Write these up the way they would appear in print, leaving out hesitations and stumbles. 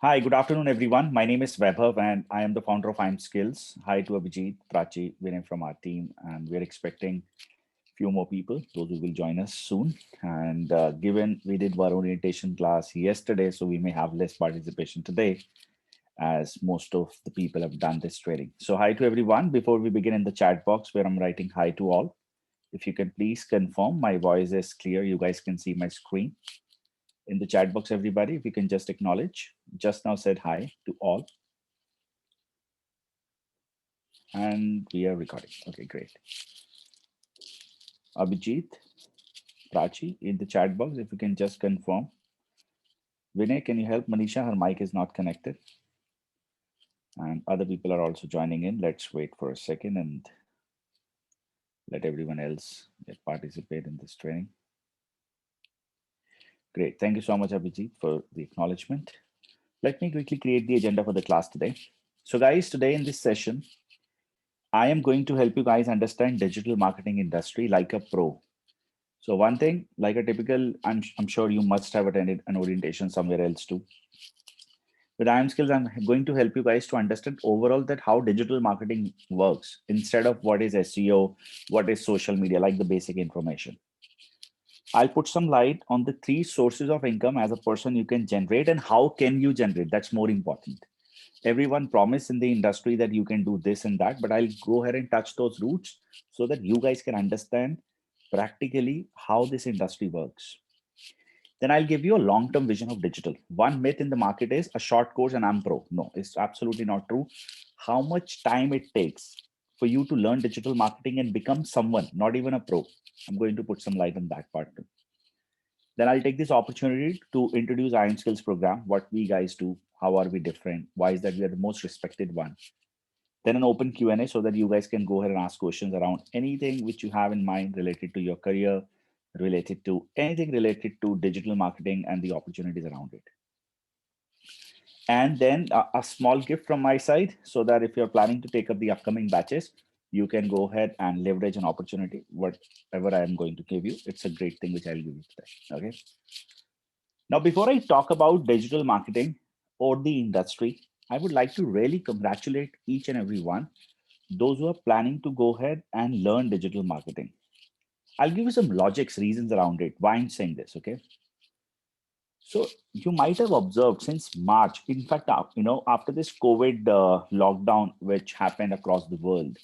Hi, good afternoon, everyone. My name is Vaibhav, and I am the founder of I'm Skills. Hi to Abhijit, Prachi, Vinay from our team, and we're expecting few more people, those who will join us soon. And given we did our orientation class yesterday, so we may have less participation today, as most of the people have done this training. So, hi to everyone. Before we begin in the chat box where I'm writing hi to all, if you can please confirm my voice is clear, you guys can see my screen in the chat box, everybody. If you can just acknowledge, just now said hi to all, and we are recording. Okay, great. Abhijit, Prachi, in the chat box, if you can just confirm. Vinay, can you help Manisha? Her mic is not connected. And other people are also joining in. Let's wait for a second and let everyone else participate in this training. Great. Thank you so much, Abhijit, for the acknowledgement. Let me quickly create the agenda for the class today. So, guys, today in this session, I am going to help you guys understand digital marketing industry like a pro. So one thing, like a typical, I'm sure you must have attended an orientation somewhere else too. With IAM Skills, I'm going to help you guys to understand overall that how digital marketing works instead of what is SEO, what is social media, like the basic information. I'll put some light on the three sources of income as a person you can generate and how can you generate. That's more important. Everyone promise in the industry that you can do this and that, but I'll go ahead and touch those roots so that you guys can understand practically how this industry works. Then I'll give you a long-term vision of digital. One myth in the market is a short course and I'm pro. No, it's absolutely not true. How much time it takes for you to learn digital marketing and become someone, not even a pro. I'm going to put some light on that part too. Then I'll take this opportunity to introduce Iron Skills program, what we guys do, how are we different, why is that we are the most respected one. Then an open Q&A so that you guys can go ahead and ask questions around anything which you have in mind related to your career, related to anything related to digital marketing and the opportunities around it. And then a small gift from my side so that if you're planning to take up the upcoming batches, you can go ahead and leverage an opportunity, whatever I am going to give you. It's a great thing which I'll give you today. Okay. Now, before I talk about digital marketing or the industry, I would like to really congratulate each and every one, those who are planning to go ahead and learn digital marketing. I'll give you some logics, reasons around it, why I'm saying this, okay? So you might have observed since March, in fact, after this COVID lockdown, which happened across the world,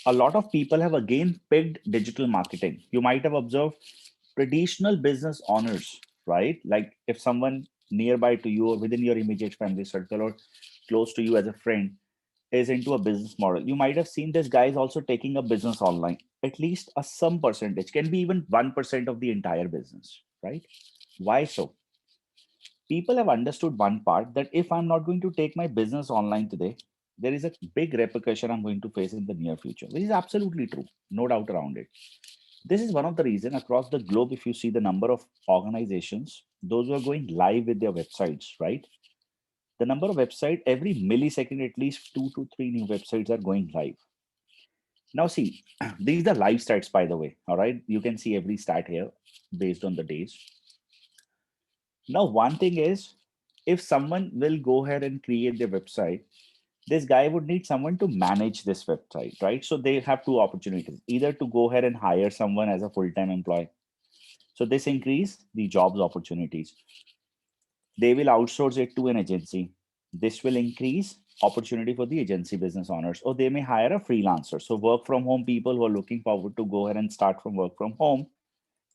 a lot of people have again picked digital marketing. You might have observed traditional business owners, right? Like if someone nearby to you or within your immediate family circle or close to you as a friend is into a business model, you might have seen this guy is also taking a business online, at least a some percentage, can be even 1% of the entire business, right? Why so? People have understood one part that if I'm not going to take my business online today, there is a big repercussion I'm going to face in the near future, which is absolutely true, no doubt around it. This is one of the reasons across the globe, if you see the number of organizations, those who are going live with their websites, right? The number of websites every millisecond, at least 2 to 3 new websites are going live. Now, see, these are live stats, by the way. All right. You can see every stat here based on the days. Now, one thing is if someone will go ahead and create their website, this guy would need someone to manage this website, right? So they have two opportunities, either to go ahead and hire someone as a full-time employee. So this increase the jobs opportunities. They will outsource it to an agency. This will increase opportunity for the agency business owners, or they may hire a freelancer. So work from home people who are looking forward to go ahead and start from work from home,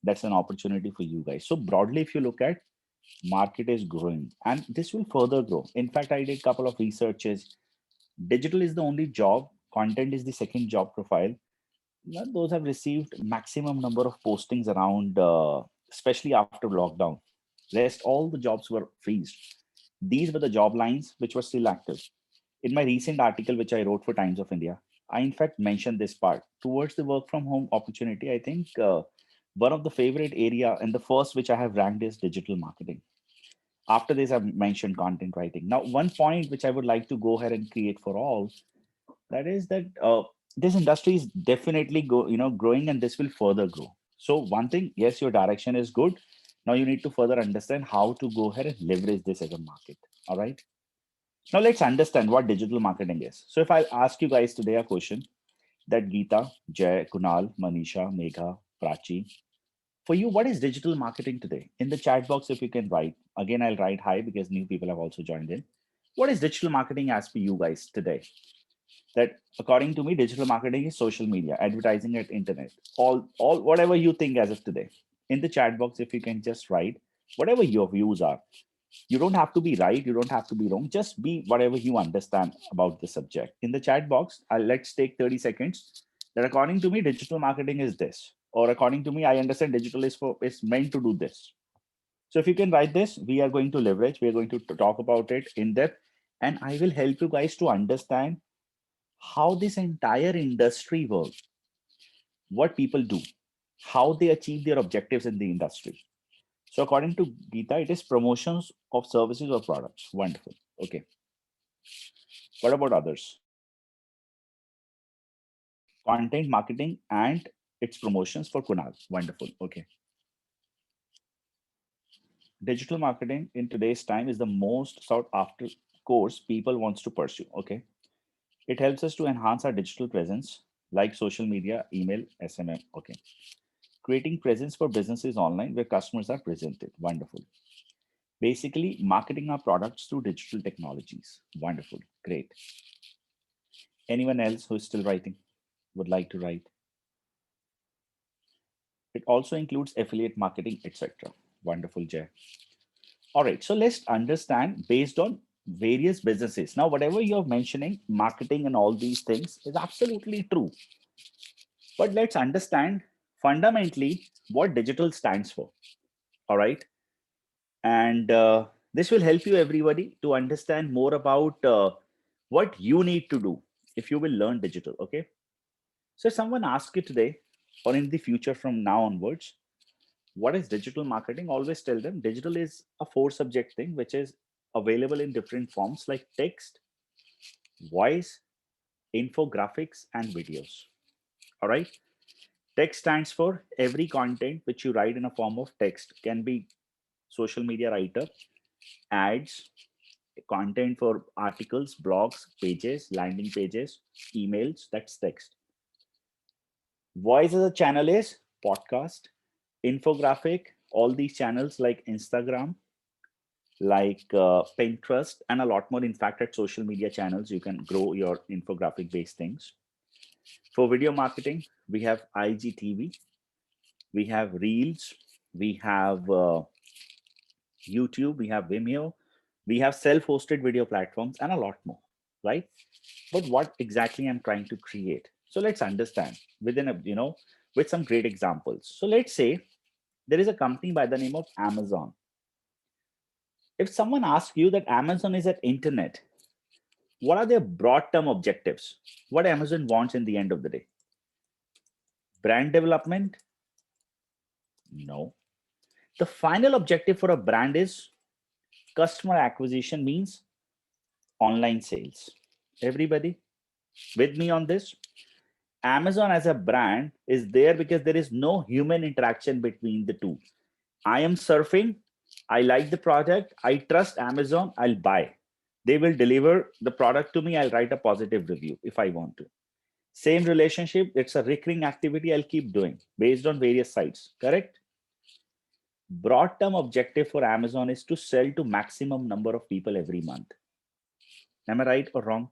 that's an opportunity for you guys. So broadly, if you look at market is growing and this will further grow. In fact, I did a couple of researches. Digital is the only job, content is the second job profile. Now, those have received maximum number of postings around, especially after lockdown. Rest all the jobs were freezed. These were the job lines which were still active. In my recent article, which I wrote for Times of India, I in fact mentioned this part towards the work from home opportunity. I think one of the favorite area and the first which I have ranked is digital marketing. After this, I've mentioned content writing. Now, one point which I would like to go ahead and create for all, that is that this industry is definitely growing, and this will further grow. So one thing, yes, your direction is good. Now you need to further understand how to go ahead and leverage this as a market. All right. Now let's understand what digital marketing is. So if I ask you guys today a question that Geeta, Jay, Kunal, Manisha, Megha, Prachi, for you, what is digital marketing today? In the chat box, if you can write, again, I'll write hi because new people have also joined in. What is digital marketing as for you guys today? That according to me, digital marketing is social media, advertising at internet, all whatever you think as of today. In the chat box, if you can just write whatever your views are. You don't have to be right, you don't have to be wrong, just be whatever you understand about the subject. In the chat box, let's take 30 seconds that according to me, digital marketing is this, or according to me, I understand digital is meant to do this. So if you can write this, we are going to leverage, we are going to talk about it in depth, and I will help you guys to understand how this entire industry works, what people do, how they achieve their objectives in the industry. So according to Geeta, it is promotions of services or products. Wonderful. Okay. What about others? Content marketing and its promotions for Kunal. Wonderful. Okay. Digital marketing in today's time is the most sought after course people wants to pursue. Okay. It helps us to enhance our digital presence like social media, email, SMM. Okay. Creating presence for businesses online where customers are presented. Wonderful. Basically, marketing our products through digital technologies. Wonderful. Great. Anyone else who is still writing would like to write? It also includes affiliate marketing, etc. Wonderful, Jay. All right, so let's understand based on various businesses. Now, whatever you're mentioning, marketing and all these things is absolutely true. But let's understand fundamentally what digital stands for. All right. And this will help you, everybody, to understand more about what you need to do if you will learn digital. Okay. So, if someone asks you today or in the future from now onwards, what is digital marketing? Always tell them digital is a four subject thing which is available in different forms like text, voice, infographics, and videos. All right. Text stands for every content which you write in a form of text, can be social media writer, ads, content for articles, blogs, pages, landing pages, emails. That's text. Voice as a channel is podcast, infographic, all these channels like Instagram, like Pinterest, and a lot more. In fact, at social media channels, you can grow your infographic based things. For video marketing, we have IGTV, we have Reels, we have YouTube, we have Vimeo, we have self hosted video platforms, and a lot more, right? But what exactly I'm trying to create? So let's understand within a, with some great examples. So let's say there is a company by the name of Amazon. If someone asks you that Amazon is at internet, what are their broad term objectives? What Amazon wants in the end of the day? Brand development? No. The final objective for a brand is customer acquisition, means online sales. Everybody with me on this? Amazon as a brand is there because there is no human interaction between the two. I am surfing, I like the product, I trust Amazon, I'll buy. They will deliver the product to me, I'll write a positive review if I want to. Same relationship, it's a recurring activity I'll keep doing based on various sites, correct? Broad term objective for Amazon is to sell to maximum number of people every month. Am I right or wrong?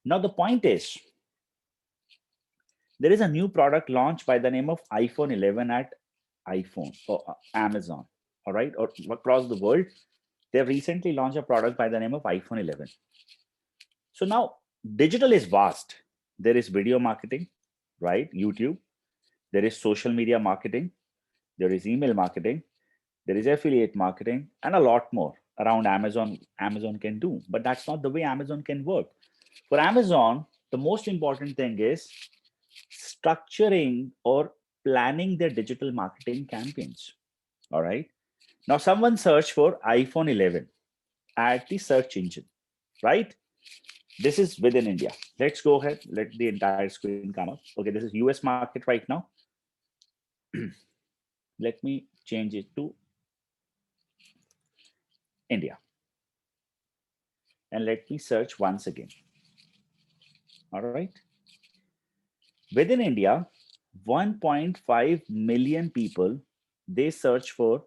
Now the point is, there is a new product launched by the name of iPhone 11 at iPhone or Amazon, all right, or across the world. They have recently launched a product by the name of iPhone 11. So now digital is vast. There is video marketing, right? YouTube. There is social media marketing. There is email marketing. There is affiliate marketing and a lot more around Amazon. Amazon can do, but that's not the way Amazon can work. For Amazon, the most important thing is structuring or planning their digital marketing campaigns. All right. Now, someone search for iPhone 11 at the search engine, right? This is within India. Let's go ahead. Let the entire screen come up. Okay, this is US market right now. Let me change it to India. and let me search once again. All right. Within India, 1.5 million people, they search for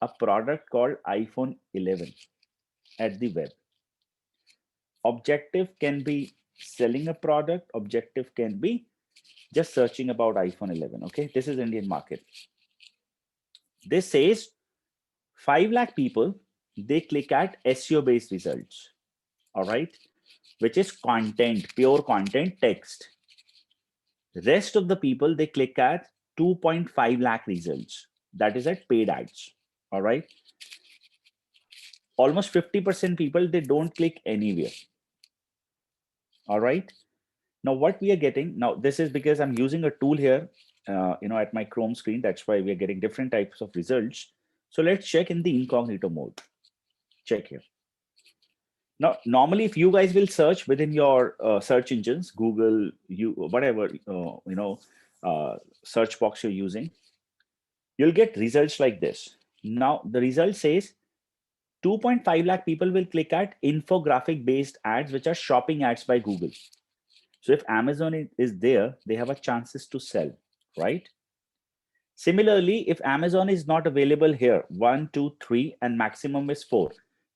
a product called iPhone 11 at the web. Objective can be selling a product. Objective can be just searching about iPhone 11. Okay, this is Indian market. This says 5 lakh people, they click at SEO based results. All right, which is content, pure content text. Rest of the people, they click at 2.5 lakh results. That is at paid ads. All right. Almost 50% people, they don't click anywhere. All right. Now what we are getting now, this is because I'm using a tool here, at my Chrome screen. That's why we are getting different types of results. So let's check in the incognito mode. Check here. Now, normally, if you guys will search within your search engines, Google, whatever search box you're using, you'll get results like this. Now, the result says 2.5 lakh people will click at infographic based ads, which are shopping ads by Google. So if Amazon is there, they have a chances to sell, right? Similarly, if Amazon is not available here, 1, 2, 3, and maximum is 4,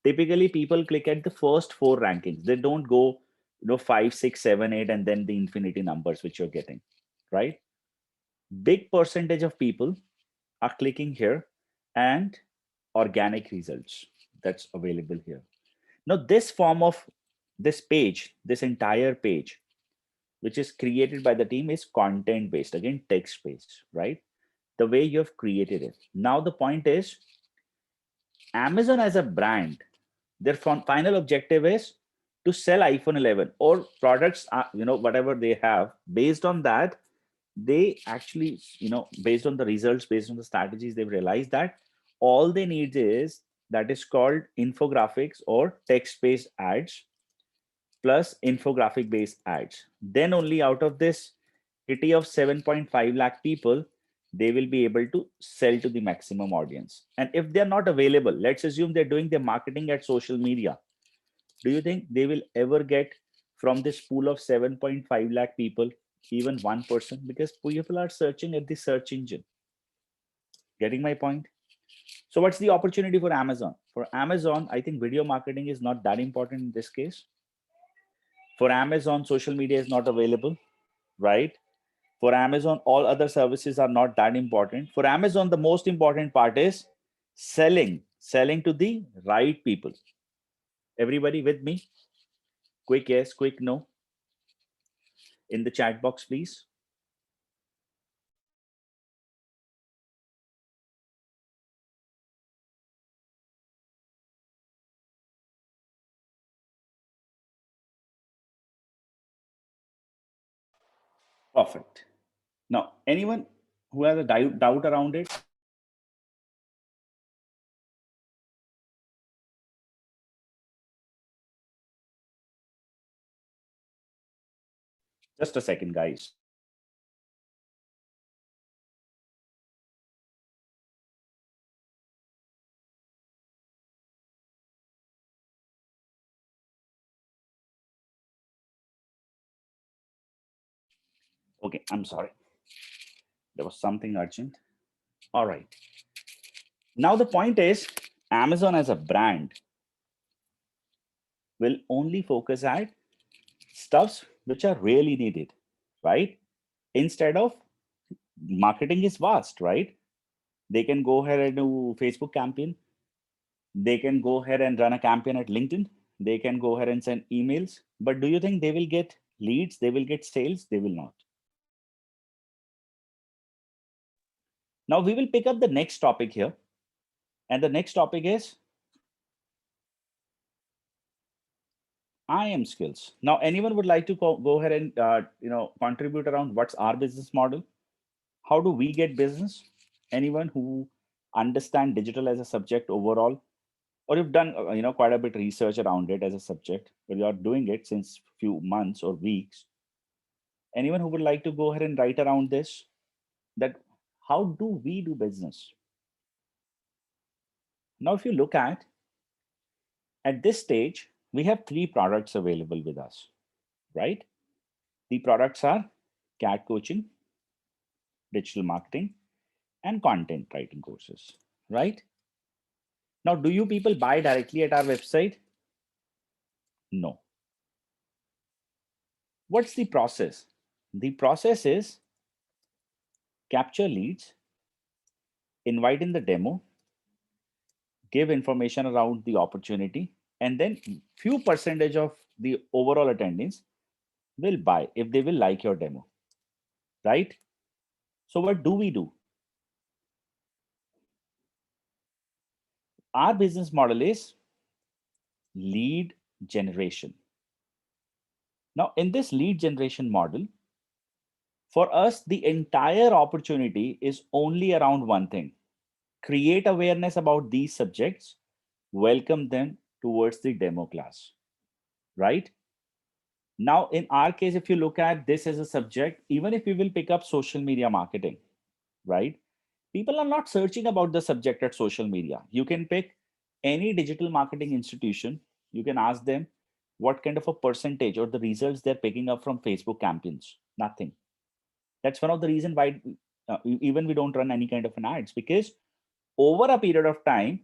typically people click at the first 4 rankings. They don't go, 5, 6, 7, 8, and then the infinity numbers which you're getting, right? Big percentage of people are clicking here and organic results that's available here. Now, this form of this page, this entire page, which is created by the team, is content based, again, text based, right? The way you have created it. Now, the point is Amazon as a brand, their final objective is to sell iPhone 11 or products, whatever they have. Based on that, they actually, based on the results, based on the strategies, they've realized that all they need is that is called infographics or text-based ads plus infographic-based ads. Then only out of this kitty of 7.5 lakh people, they will be able to sell to the maximum audience. And if they're not available, let's assume they're doing their marketing at social media. Do you think they will ever get from this pool of 7.5 lakh people, even 1%? Because people are searching at the search engine. Getting my point? So what's the opportunity for Amazon? For Amazon, I think video marketing is not that important in this case. For Amazon, social media is not available, right? For Amazon, all other services are not that important. For Amazon, the most important part is selling to the right people. Everybody with me? Quick yes, quick no. In the chat box, please. Perfect. Now, anyone who has a doubt around it? Just a second, guys. Okay, I'm sorry. There was something urgent. All right. Now, the point is Amazon as a brand will only focus at stuffs which are really needed, right? Instead of marketing is vast, right? They can go ahead and do Facebook campaign. They can go ahead and run a campaign at LinkedIn. They can go ahead and send emails. But do you think they will get leads? They will get sales? They will not. Now we will pick up the next topic here. And the next topic is IM skills. Now, anyone would like to go ahead and contribute around what's our business model? How do we get business? Anyone who understand digital as a subject overall, or you've done quite a bit research around it as a subject, but you're doing it since few months or weeks. Anyone who would like to go ahead and write around this, that how do we do business? Now, if you look at this stage, We have three products available with us, right? The products are CAT coaching, digital marketing, and content writing courses, right? Now, do you people buy directly at our website? No. What's the process? The process is capture leads, invite in the demo, give information around the opportunity, and then few percentage of the overall attendance will buy if they will like your demo, right? So what do we do? Our business model is lead generation. Now, in this lead generation model, for us, the entire opportunity is only around one thing: create awareness about these subjects, welcome them towards the demo class, right? Now, in our case, if you look at this as a subject, even if we will pick up social media marketing, right? People are not searching about the subject at social media. You can pick any digital marketing institution. You can ask them what kind of a percentage or the results they're picking up from Facebook campaigns. Nothing. That's one of the reason why even we don't run any kind of an ads, because over a period of time,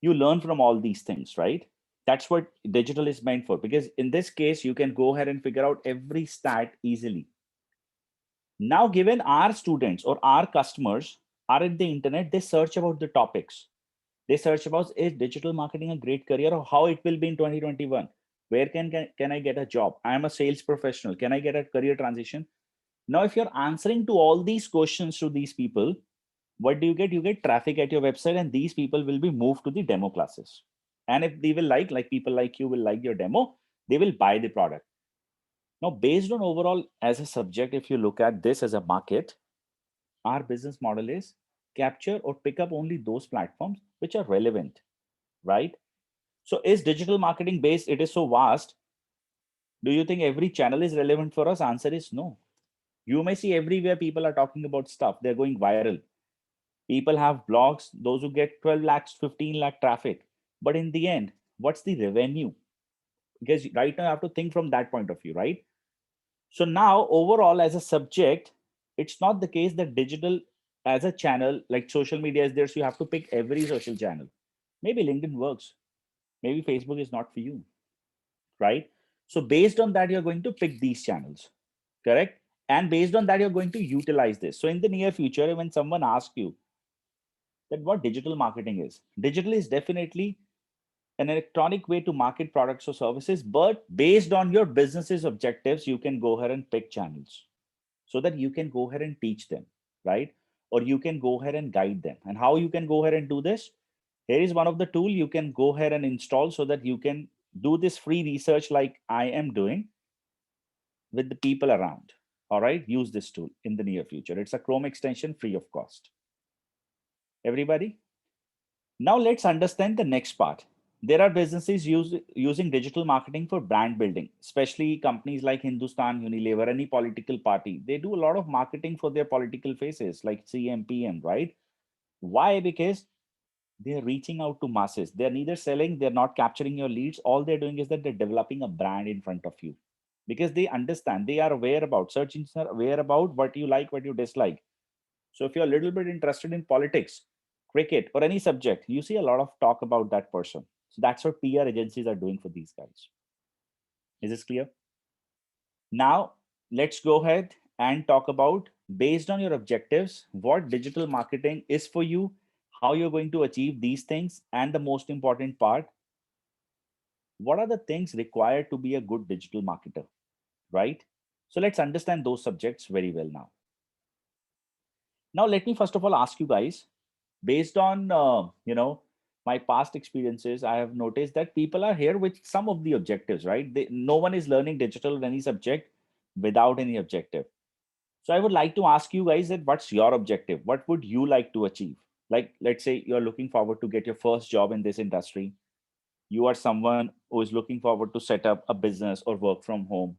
you learn from all these things, right? That's what digital is meant for, because in this case, you can go ahead and figure out every stat easily. Now, given our students or our customers are at the internet, they search about the topics. They search about, is digital marketing a great career, or how it will be in 2021? Where can I get a job? I am a sales professional. Can I get a career transition? Now, if you're answering to all these questions to these people, what do you get? You get traffic at your website, and these people will be moved to the demo classes. And if they will like people like you will like your demo, they will buy the product. Now, based on overall as a subject, if you look at this as a market, our business model is capture or pick up only those platforms which are relevant, right? So is digital marketing based? It is so vast. Do you think every channel is relevant for us? Answer is no. You may see everywhere people are talking about stuff. They're going viral. People have blogs, those who get 12 lakhs, 15 lakh traffic. But in the end, what's the revenue? Because right now you have to think from that point of view, right? So now overall as a subject, it's not the case that digital as a channel, like social media is there, so you have to pick every social channel. Maybe LinkedIn works. Maybe Facebook is not for you, right? So based on that, you're going to pick these channels, correct? And based on that, you're going to utilize this. So in the near future, when someone asks you that what digital marketing is, digital is definitely an electronic way to market products or services, but based on your business's objectives, you can go ahead and pick channels so that you can go ahead and teach them, right? Or you can go ahead and guide them. And how you can go ahead and do this? Here is one of the tool you can go ahead and install so that you can do this free research like I am doing with the people around. All right, use this tool in the near future. It's a Chrome extension free of cost. Everybody? Now let's understand the next part. There are businesses using digital marketing for brand building, especially companies like Hindustan Unilever, any political party. They do a lot of marketing for their political faces like CM, right? Why? Because they're reaching out to masses. They're neither selling, they're not capturing your leads. All they're doing is that they're developing a brand in front of you because they understand, they are aware about, search engines are aware about what you like, what you dislike. So if you're a little bit interested in politics, cricket, or any subject, you see a lot of talk about that person. So that's what PR agencies are doing for these guys. Is this clear? Now, let's go ahead and talk about, based on your objectives, what digital marketing is for you, how you're going to achieve these things, and the most important part, what are the things required to be a good digital marketer, right? So let's understand those subjects very well now. Now, let me first of all ask you guys, based on my past experiences, I have noticed that people are here with some of the objectives, right? No one is learning digital in any subject without any objective. So I would like to ask you guys that what's your objective? What would you like to achieve? Like, let's say you're looking forward to get your first job in this industry. You are someone who is looking forward to set up a business or work from home.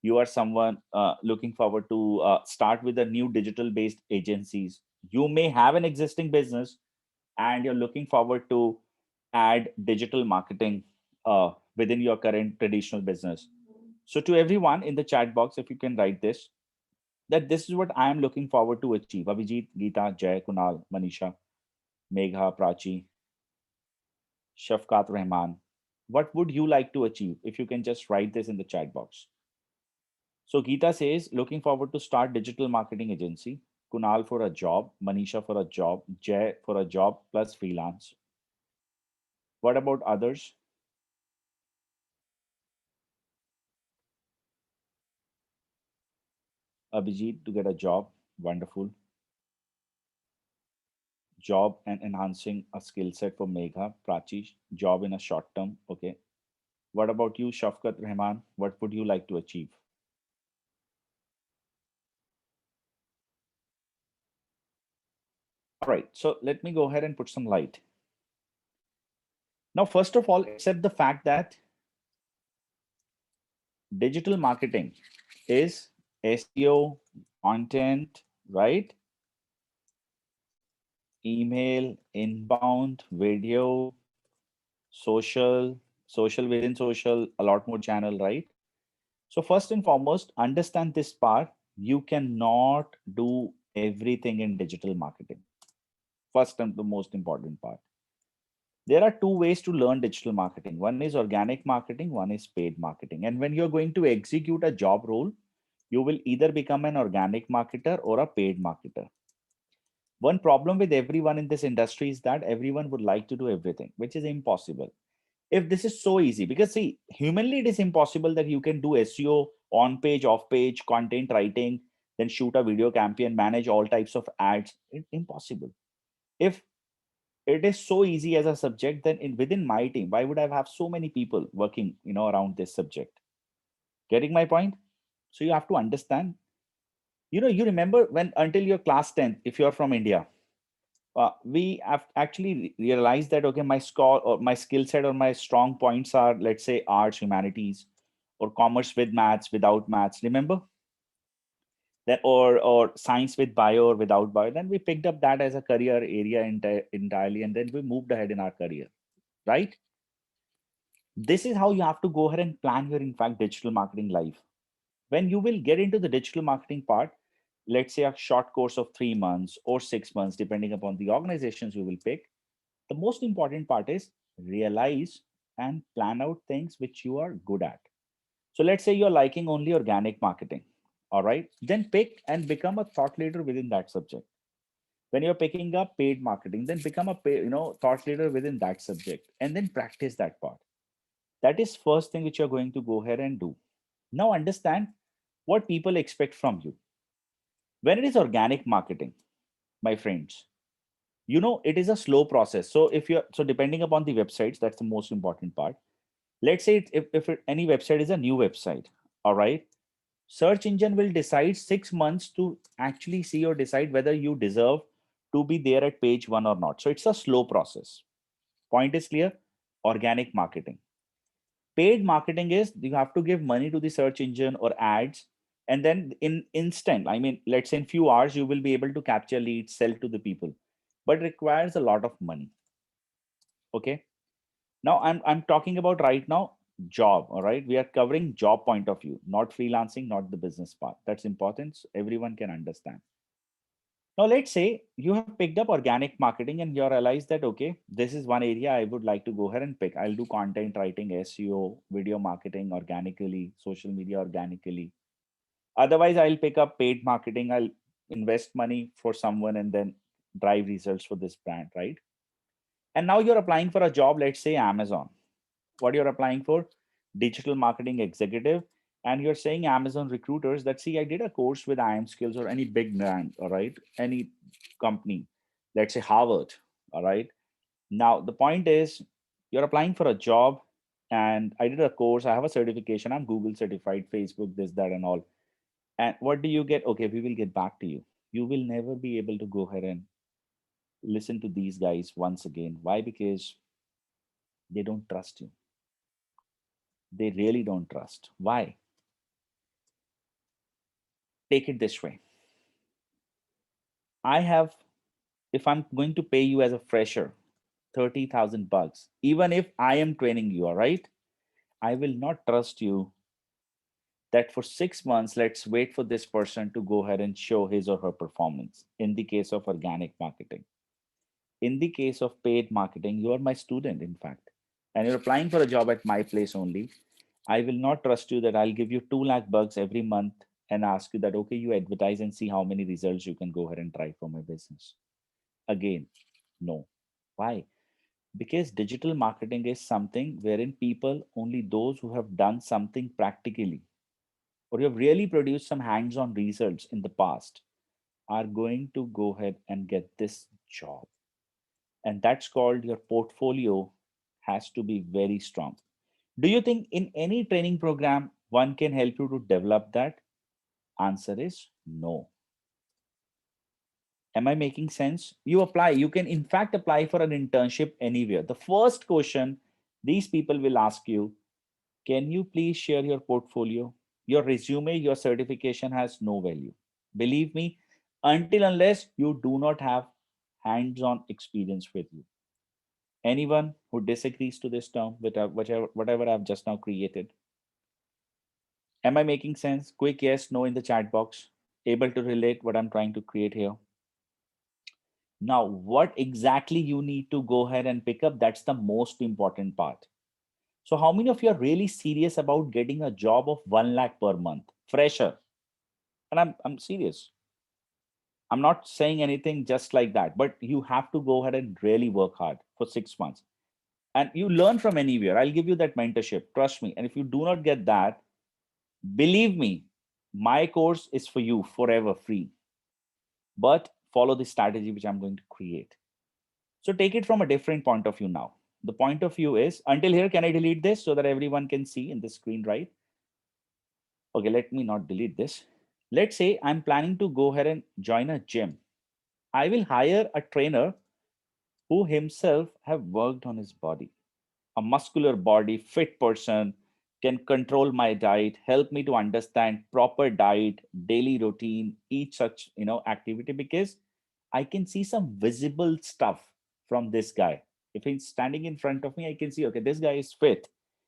You are someone looking forward to start with a new digital based agencies. You may have an existing business and you're looking forward to add digital marketing within your current traditional business. So to everyone in the chat box, if you can write this, that this is what I am looking forward to achieve. Abhijit, Geeta, Jay, Kunal, Manisha, Megha, Prachi, Shafqat Rahman. What would you like to achieve? If you can just write this in the chat box. So Geeta says, looking forward to start digital marketing agency. Kunal for a job, Manisha for a job, Jay for a job plus freelance. What about others? Abhijit to get a job. Wonderful. Job and enhancing a skill set for Megha. Prachi, job in a short term. Okay. What about you, Shafqat Rahman? What would you like to achieve? All right. So let me go ahead and put some light. Now, first of all, accept the fact that digital marketing is SEO, content, right? Email, inbound, video, social, social within social, a lot more channel, right? So first and foremost, understand this part. You cannot do everything in digital marketing. First and the most important part. There are two ways to learn digital marketing. One is organic marketing, one is paid marketing. And when you're going to execute a job role, you will either become an organic marketer or a paid marketer. One problem with everyone in this industry is that everyone would like to do everything, which is impossible. If this is so easy, because see, humanly it is impossible that you can do SEO, on page, off page, content writing, then shoot a video campaign, manage all types of ads. It's impossible. If it is so easy as a subject, then within my team, why would I have so many people working, around this subject? Getting my point? So you have to understand. You remember when until your class 10th, if you're from India, we have actually realized that okay, my score or my skill set or my strong points are, let's say, arts, humanities, or commerce with maths, without maths. Remember that, or science with bio or without bio. Then we picked up that as a career area entirely, and then we moved ahead in our career. Right? This is how you have to go ahead and plan your, in fact, digital marketing life. When you will get into the digital marketing part, let's say a short course of 3 months or 6 months, depending upon the organizations you will pick. The most important part is realize and plan out things which you are good at. So let's say you're liking only organic marketing. All right. Then pick and become a thought leader within that subject. When you're picking up paid marketing, then become a thought leader within that subject and then practice that part. That is first thing which you're going to go ahead and do. Now understand what people expect from you. When it is organic marketing, my friends, it is a slow process. So if you're so depending upon the websites, that's the most important part. Let's say any website is a new website, all right, search engine will decide 6 months to actually see or decide whether you deserve to be there at page one or not. So it's a slow process. Point is clear. Organic marketing. Paid marketing is you have to give money to the search engine or ads, and then in instant, I mean, let's say in few hours you will be able to capture leads, sell to the people, but requires a lot of money. Okay. Now I'm talking about right now job. All right, we are covering job point of view, not freelancing, not the business part. That's important, so everyone can understand. Now let's say you have picked up organic marketing and you realize that okay, this is one area I would like to go ahead and pick. I'll do content writing, SEO, video marketing organically, social media organically. Otherwise, I'll pick up paid marketing. I'll invest money for someone and then drive results for this brand, right? And now you're applying for a job, let's say Amazon. What you're applying for? Digital marketing executive. And you're saying Amazon recruiters that, see, I did a course with IM Skills or any big brand, all right, any company, let's say Harvard, all right. Now, the point is, you're applying for a job, and I did a course, I have a certification, I'm Google certified, Facebook, this, that, and all. And what do you get? Okay, we will get back to you. You will never be able to go ahead and listen to these guys once again. Why? Because they don't trust you. They really don't trust. Why? Take it this way. I have, if I'm going to pay you as a fresher, $30,000, even if I am training you, all right, I will not trust you that for 6 months, let's wait for this person to go ahead and show his or her performance in the case of organic marketing. In the case of paid marketing, you are my student, in fact, and you're applying for a job at my place only. I will not trust you that I'll give you 2 lakh bucks every month and ask you that, okay, you advertise and see how many results you can go ahead and try for my business. Again, no. Why? Because digital marketing is something wherein people, only those who have done something practically or you have really produced some hands on results in the past, are going to go ahead and get this job. And that's called your portfolio has to be very strong. Do you think in any training program one can help you to develop that? Answer is no. Am I making sense? You apply, you can in fact apply for an internship anywhere. The first question these people will ask you, can you please share your portfolio? Your resume, your certification has no value. Believe me, until unless you do not have hands-on experience with you. Anyone who disagrees to this term, with whatever I've just now created? Am I making sense? Quick yes, no in the chat box. Able to relate what I'm trying to create here? Now, what exactly you need to go ahead and pick up? That's the most important part. So how many of you are really serious about getting a job of 1 lakh per month? Fresher. And I'm serious. I'm not saying anything just like that, but you have to go ahead and really work hard for 6 months. And you learn from anywhere. I'll give you that mentorship. Trust me. And if you do not get that, believe me, my course is for you forever free. But follow the strategy which I'm going to create. So take it from a different point of view now. The point of view is, until here, can I delete this so that everyone can see in the screen, right? Okay, let me not delete this. Let's say I'm planning to go ahead and join a gym. I will hire a trainer who himself have worked on his body. A muscular body, fit person can control my diet, help me to understand proper diet, daily routine, each such activity, because I can see some visible stuff from this guy. If he's standing in front of me, I can see, okay, this guy is fit.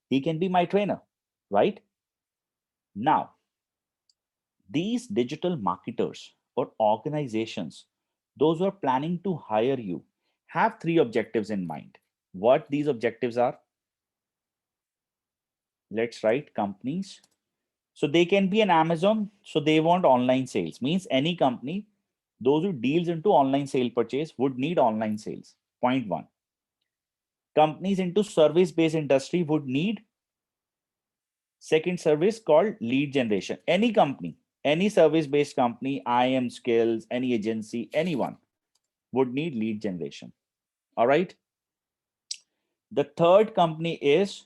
He can be my trainer, right? Now, these digital marketers or organizations, those who are planning to hire you, have 3 objectives in mind. What these objectives are? Let's write companies. So they can be an Amazon. So they want online sales. Means any company, those who deals into online sale purchase would need online sales. Point one. Companies into service-based industry would need second service called lead generation. Any company, any service-based company, IM Skills, any agency, anyone would need lead generation. All right. The third company is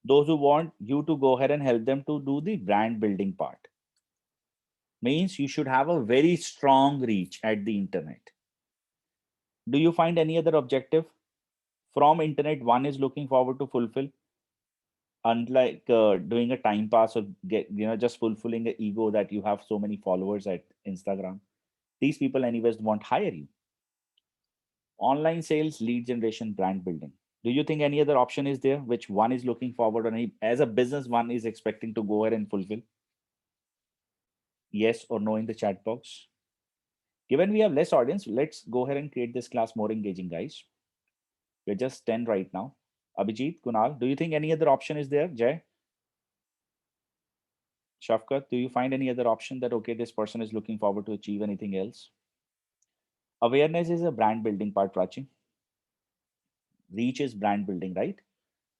those who want you to go ahead and help them to do the brand building part. Means you should have a very strong reach at the internet. Do you find any other objective from internet one is looking forward to fulfill? Unlike doing a time pass or just fulfilling the ego that you have so many followers at Instagram, these people anyways won't hire you. Online sales, lead generation, brand building. Do you think any other option is there which one is looking forward and as a business one is expecting to go ahead and fulfill? Yes or no in the chat box. Given we have less audience, let's go ahead and create this class more engaging, guys. We're just 10 right now. Abhijit, Kunal, do you think any other option is there? Jay, Shafkat, do you find any other option that, okay, this person is looking forward to achieve anything else? Awareness is a brand building part, Prachi. Reach is brand building, right?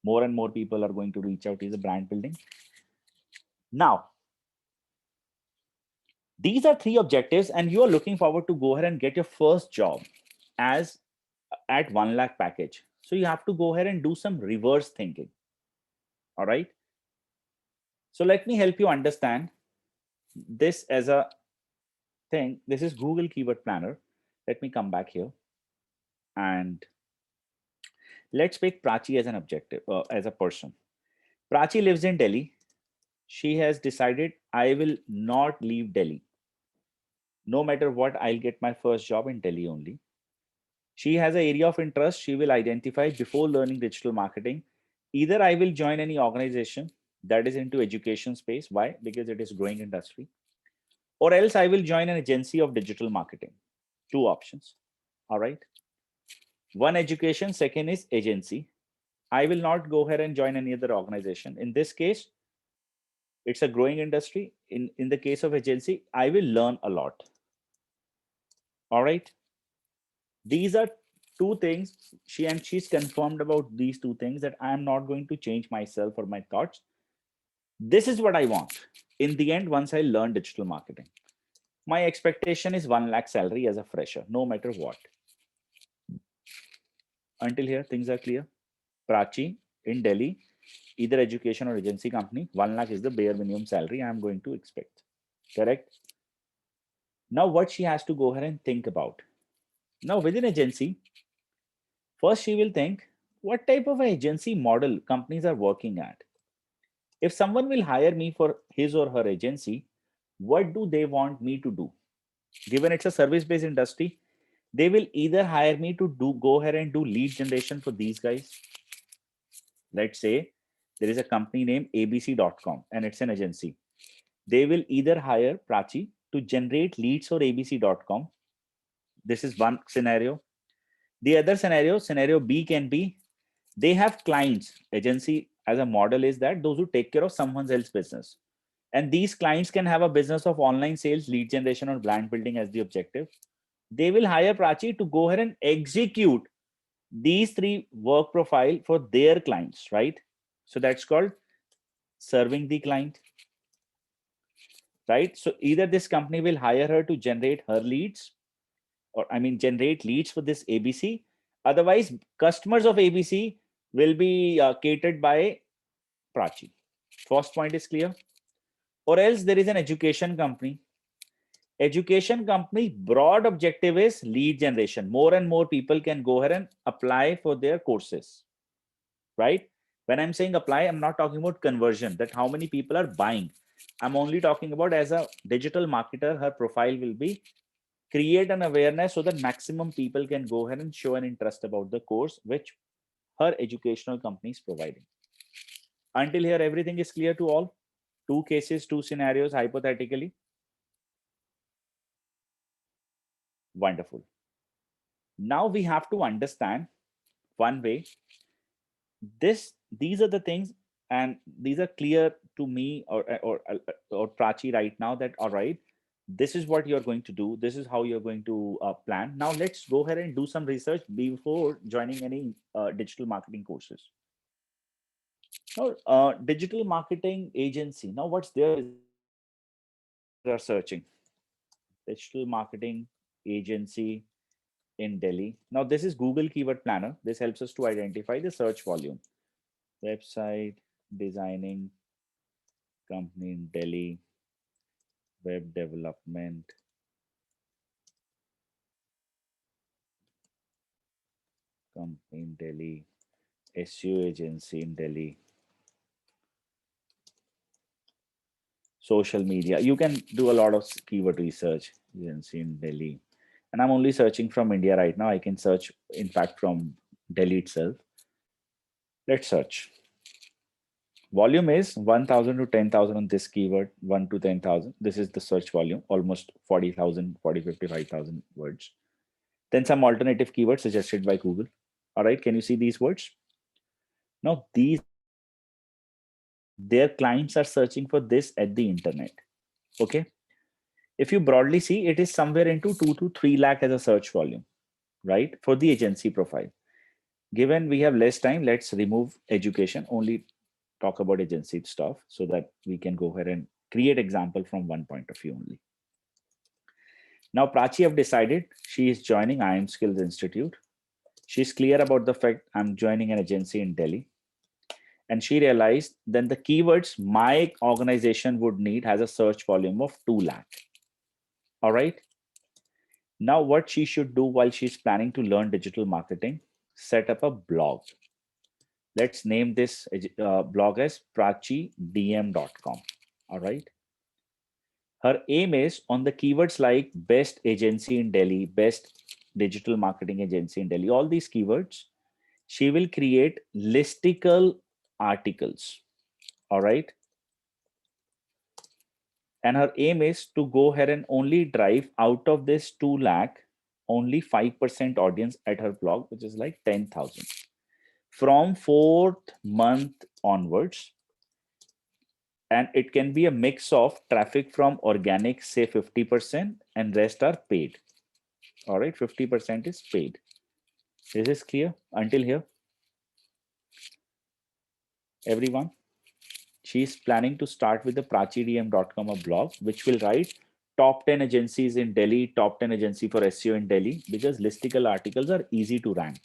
More and more people are going to reach out is a brand building. Now, these are 3 objectives and you are looking forward to go ahead and get your first job as at 1 lakh package. So you have to go ahead and do some reverse thinking. All right. So let me help you understand this as a thing. This is Google Keyword Planner. Let me come back here and let's pick Prachi as an objective, as a person. Prachi lives in Delhi. She has decided I will not leave Delhi. No matter what, I'll get my first job in Delhi only. She has an area of interest she will identify before learning digital marketing. Either I will join any organization that is into education space. Why? Because it is growing industry. Or else I will join an agency of digital marketing. Two options. All right. One education, second is agency. I will not go ahead and join any other organization. In this case, it's a growing industry. In the case of agency, I will learn a lot. All right. These are two things. She's confirmed about these two things, that I am not going to change myself or my thoughts. This is what I want. In the end, once I learn digital marketing, my expectation is 1 lakh salary as a fresher, no matter what. Until here, things are clear. Prachi in Delhi, either education or agency company, 1 lakh is the bare minimum salary I'm going to expect. Correct? Now, what she has to go ahead and think about. Now, within agency, first she will think what type of agency model companies are working at. If someone will hire me for his or her agency, what do they want me to do? Given it's a service-based industry, they will either hire me to go ahead and do lead generation for these guys. Let's say there is a company named abc.com and it's an agency. They will either hire Prachi to generate leads for abc.com. This is one scenario. The other scenario B can be, they have clients. Agency as a model is that those who take care of someone else's business. And these clients can have a business of online sales, lead generation, or brand building as the objective. They will hire Prachi to go ahead and execute these three work profile for their clients, right? So that's called serving the client, right? So either this company will hire her to generate her leads, or generate leads for this ABC. Otherwise, customers of ABC will be catered by Prachi. First point is clear. Or else there is an education company. Education company broad objective is lead generation. More and more people can go ahead and apply for their courses, right? When I'm saying apply, I'm not talking about conversion, that how many people are buying. I'm only talking about, as a digital marketer, her profile will be create an awareness so that maximum people can go ahead and show an interest about the course which her educational company is providing. Until here, everything is clear to all? Two cases, two scenarios, hypothetically. Wonderful. Now we have to understand one way. These are the things, and these are clear to me or Prachi right now, that all right, this is what you're going to do. This is how you're going to plan. Now let's go ahead and do some research before joining any digital marketing courses. Now, digital marketing agency. Now, what's their are searching? Digital marketing agency in Delhi. Now, this is Google Keyword Planner. This helps us to identify the search volume. Website designing company in Delhi, web development, company in Delhi, SEO agency in Delhi, social media. You can do a lot of keyword research agency in Delhi. And I'm only searching from India right now. I can search, in fact, from Delhi itself. Let's search. Volume is 1,000 to 10,000 on this keyword, 1 to 10,000. This is the search volume, almost 40,000, 55,000 words. Then some alternative keywords suggested by Google. All right, can you see these words? Now, their clients are searching for this at the internet. Okay. If you broadly see, it is somewhere into 2 to 3 lakh as a search volume, right? For the agency profile. Given we have less time, let's remove education, only talk about agency stuff so that we can go ahead and create example from one point of view only. Now, Prachi have decided she is joining iimskills Institute. She's clear about the fact I'm joining an agency in Delhi. And she realized then the keywords my organization would need has a search volume of 2 lakh. All right. Now, what she should do while she's planning to learn digital marketing, set up a blog. Let's name this blog as prachidm.com. All right. Her aim is on the keywords like best agency in Delhi, best digital marketing agency in Delhi, all these keywords. She will create listicle articles. All right. And her aim is to go ahead and only drive out of this 2 lakh, only 5% audience at her blog, which is like 10,000. From 4th month onwards, and it can be a mix of traffic from organic, say 50%, and rest are paid. All right, 50% is paid. Is this clear until here? Everyone? She's planning to start with the prachidm.com, a blog, which will write top 10 agencies in Delhi, top 10 agency for SEO in Delhi, because listicle articles are easy to rank.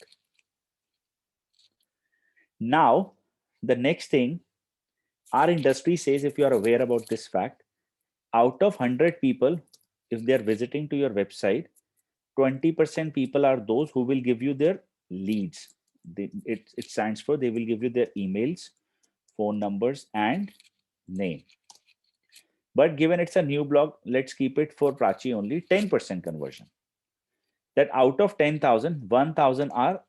Now, the next thing, our industry says, if you are aware about this fact, out of 100 people, if they're visiting to your website, 20% people are those who will give you their leads. It stands for they will give you their emails, phone numbers, and name. But given it's a new blog, let's keep it for Prachi only 10% conversion. That out of 10,000, 1,000 are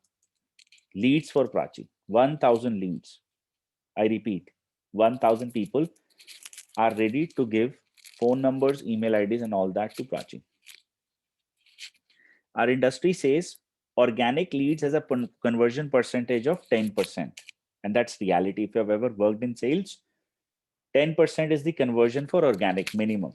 leads for Prachi. 1,000 leads. I repeat, 1,000 people are ready to give phone numbers, email IDs, and all that to Prachi. Our industry says organic leads has a conversion percentage of 10%. And that's reality. If you have ever worked in sales, 10% is the conversion for organic minimum.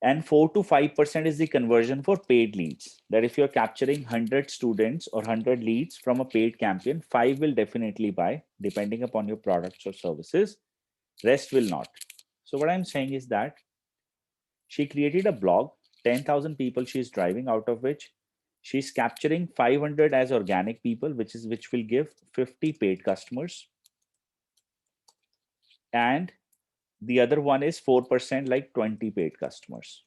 And 4 to 5% is the conversion for paid leads. That if you're capturing 100 students or 100 leads from a paid campaign, 5 will definitely buy, depending upon your products or services. Rest will not. So what I'm saying is that she created a blog, 10,000 people she's driving, out of which she's capturing 500 as organic people, which will give 50 paid customers. And the other one is 4%, like 20 paid customers.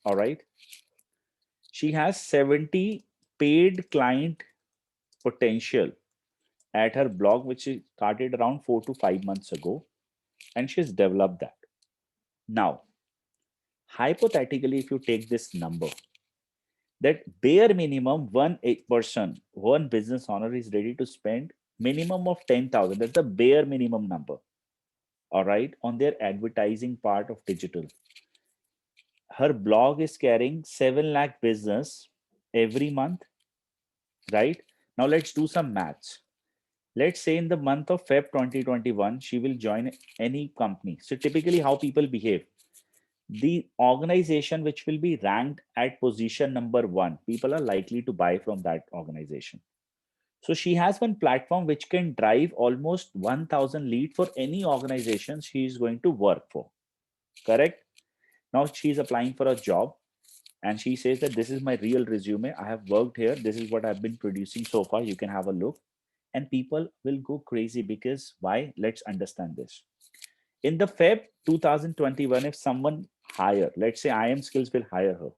All right. She has 70 paid client potential at her blog, which she started around 4 to 5 months ago. And she's developed that. Now, hypothetically, if you take this number, that bare minimum one business owner is ready to spend minimum of 10,000. That's the bare minimum number. All right. On their advertising part of digital. Her blog is carrying 7 lakh business every month. Right. Now let's do some maths. Let's say in the month of Feb 2021, she will join any company. So typically how people behave, the organization which will be ranked at position number 1, people are likely to buy from that organization. So she has one platform which can drive almost 1,000 lead for any organization she is going to work for. Correct? Now she's applying for a job and she says that this is my real resume. I have worked here. This is what I've been producing so far. You can have a look. And people will go crazy because why? Let's understand this. In the Feb 2021, if someone hire, let's say IM Skills will hire her,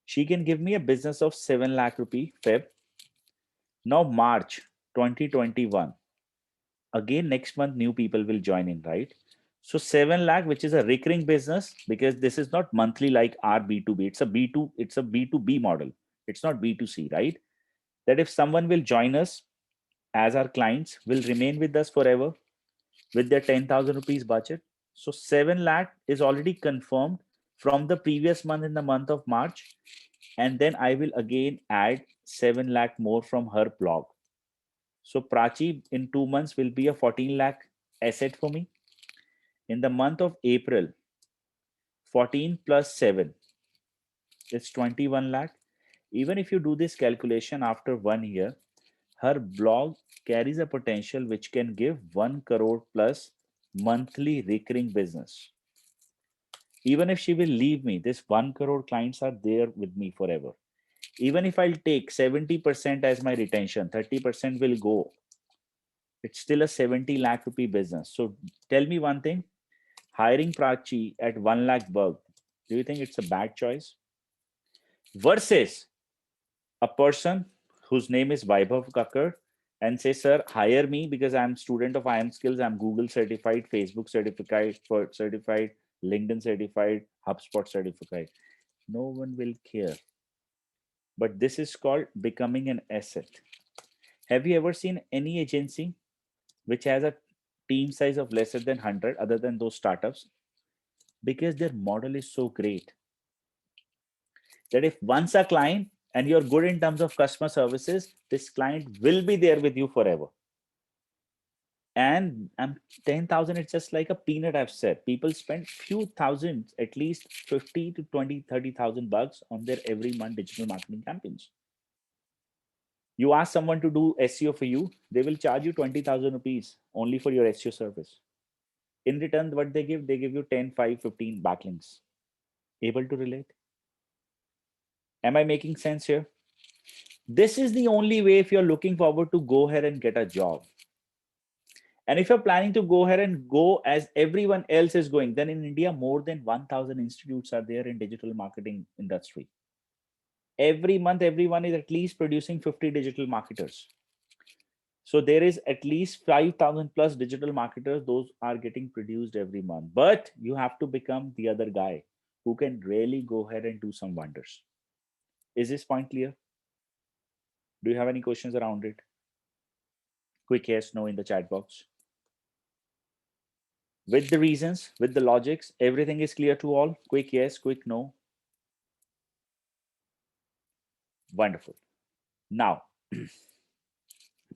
she can give me a business of 7 lakh rupee Feb. Now March 2021, again next month new people will join in, right? So 7 lakh, which is a recurring business, because this is not monthly like our B2B, it's a B2B model. It's not B2C, right? That if someone will join us as our clients, will remain with us forever with their 10,000 rupees budget. So 7 lakh is already confirmed from the previous month in the month of March. And then I will again add 7 lakh more from her blog. So Prachi in 2 months will be a 14 lakh asset for me. In the month of April, 14 plus 7, it's 21 lakh. Even if you do this calculation after 1 year, her blog carries a potential which can give 1 crore plus monthly recurring business. Even if she will leave me, this 1 crore clients are there with me forever. Even if I'll take 70% as my retention, 30% will go. It's still a 70 lakh rupee business. So tell me one thing, hiring Prachi at 1 lakh bug, do you think it's a bad choice? Versus a person whose name is Vaibhav Kakkar and say, sir, hire me because I'm student of IM Skills. I'm Google certified, Facebook certified, LinkedIn certified, HubSpot certified. No one will care. But this is called becoming an asset. Have you ever seen any agency which has a team size of lesser than 100, other than those startups, because their model is so great that if once a client and you're good in terms of customer services, this client will be there with you forever. And 10,000, it's just like a peanut. I've said people spend few thousands, at least 50 to 20, 30,000 bucks on their every month digital marketing campaigns. You ask someone to do SEO for you, they will charge you 20,000 rupees only for your SEO service. In return, what they give you 10, 5, 15 backlinks. Able to relate? Am I making sense here? This is the only way if you're looking forward to go ahead and get a job. And if you're planning to go ahead and go as everyone else is going, then in India, more than 1,000 institutes are there in digital marketing industry. Every month, everyone is at least producing 50 digital marketers. So there is at least 5,000 plus digital marketers. Those are getting produced every month. But you have to become the other guy who can really go ahead and do some wonders. Is this point clear? Do you have any questions around it? Quick yes, no in the chat box. With the reasons, with the logics, everything is clear to all? Quick yes, quick no. Wonderful. Now,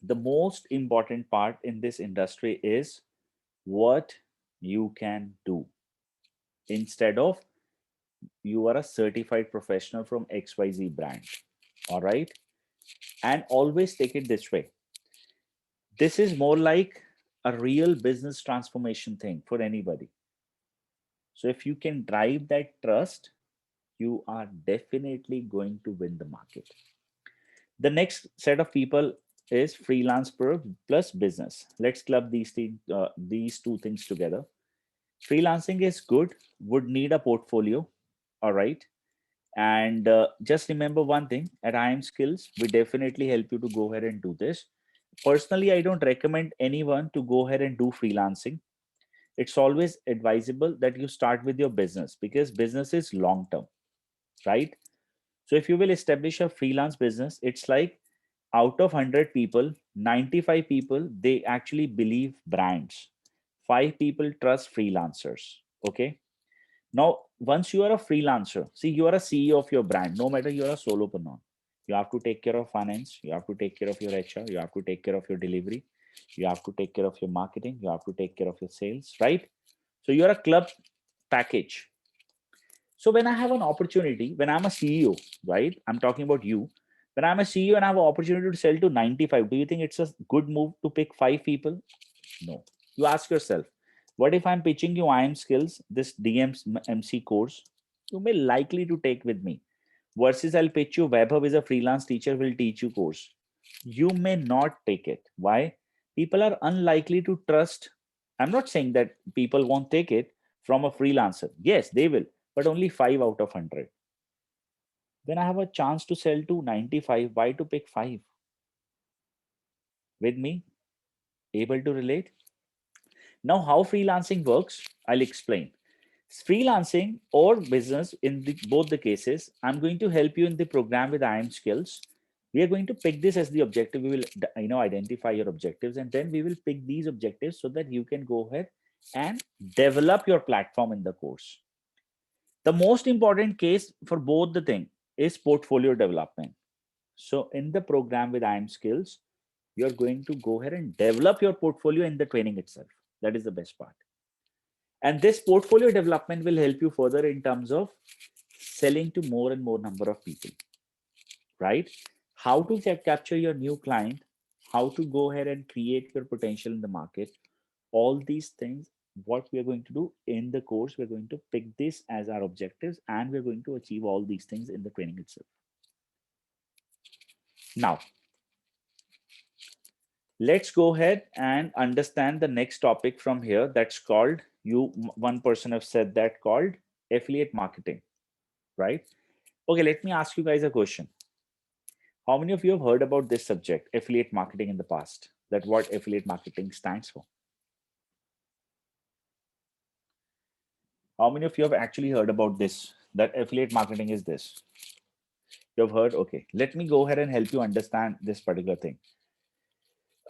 the most important part in this industry is what you can do. Instead of you are a certified professional from XYZ brand. All right. And always take it this way. This is more like a real business transformation thing for anybody. So if you can drive that trust, you are definitely going to win the market. The next set of people is freelance plus business. Let's club these two things together. Freelancing is good, would need a portfolio. All right. And just remember one thing, at IIM Skills, we definitely help you to go ahead and do this. Personally, I don't recommend anyone to go ahead and do freelancing. It's always advisable that you start with your business, because business is long term, right? So if you will establish a freelance business, it's like out of 100 people, 95 people, they actually believe brands. 5 people trust freelancers. Okay. Now, once you are a freelancer, see, you are a CEO of your brand, no matter you're a solopreneur. You have to take care of finance, you have to take care of your HR, you have to take care of your delivery, you have to take care of your marketing, you have to take care of your sales, right? So you're a club package. So when I have an opportunity, when I'm a CEO, right? I'm talking about you. When I'm a CEO and I have an opportunity to sell to 95, do you think it's a good move to pick 5 people? No. You ask yourself, what if I'm pitching you IIM Skills, this DMC course, you may likely to take with me, versus I'll pitch you Webhub is a freelance teacher will teach you course. You may not take it. Why? People are unlikely to trust. I'm not saying that people won't take it from a freelancer. Yes, they will, but only 5 out of 100. When I have a chance to sell to 95, why to pick 5? With me? Able to relate? Now, how freelancing works, I'll explain. Freelancing or business, in both the cases, I'm going to help you in the program with IIM Skills. We are going to pick this as the objective. We will identify your objectives, and then we will pick these objectives so that you can go ahead and develop your platform in the course. The most important case for both the thing is portfolio development. So in the program with IIM Skills, you're going to go ahead and develop your portfolio in the training itself. That is the best part. And this portfolio development will help you further in terms of selling to more and more number of people, right? How to capture your new client, how to go ahead and create your potential in the market. All these things, what we are going to do in the course, we're going to pick this as our objectives, and we're going to achieve all these things in the training itself. Now, let's go ahead and understand the next topic from here. That's called, one person have said that, called affiliate marketing, right? Okay, let me ask you guys a question. How many of you have heard about this subject, affiliate marketing, in the past? That what affiliate marketing stands for? How many of you have actually heard about this, that affiliate marketing is this? You have heard? Okay, let me go ahead and help you understand this particular thing.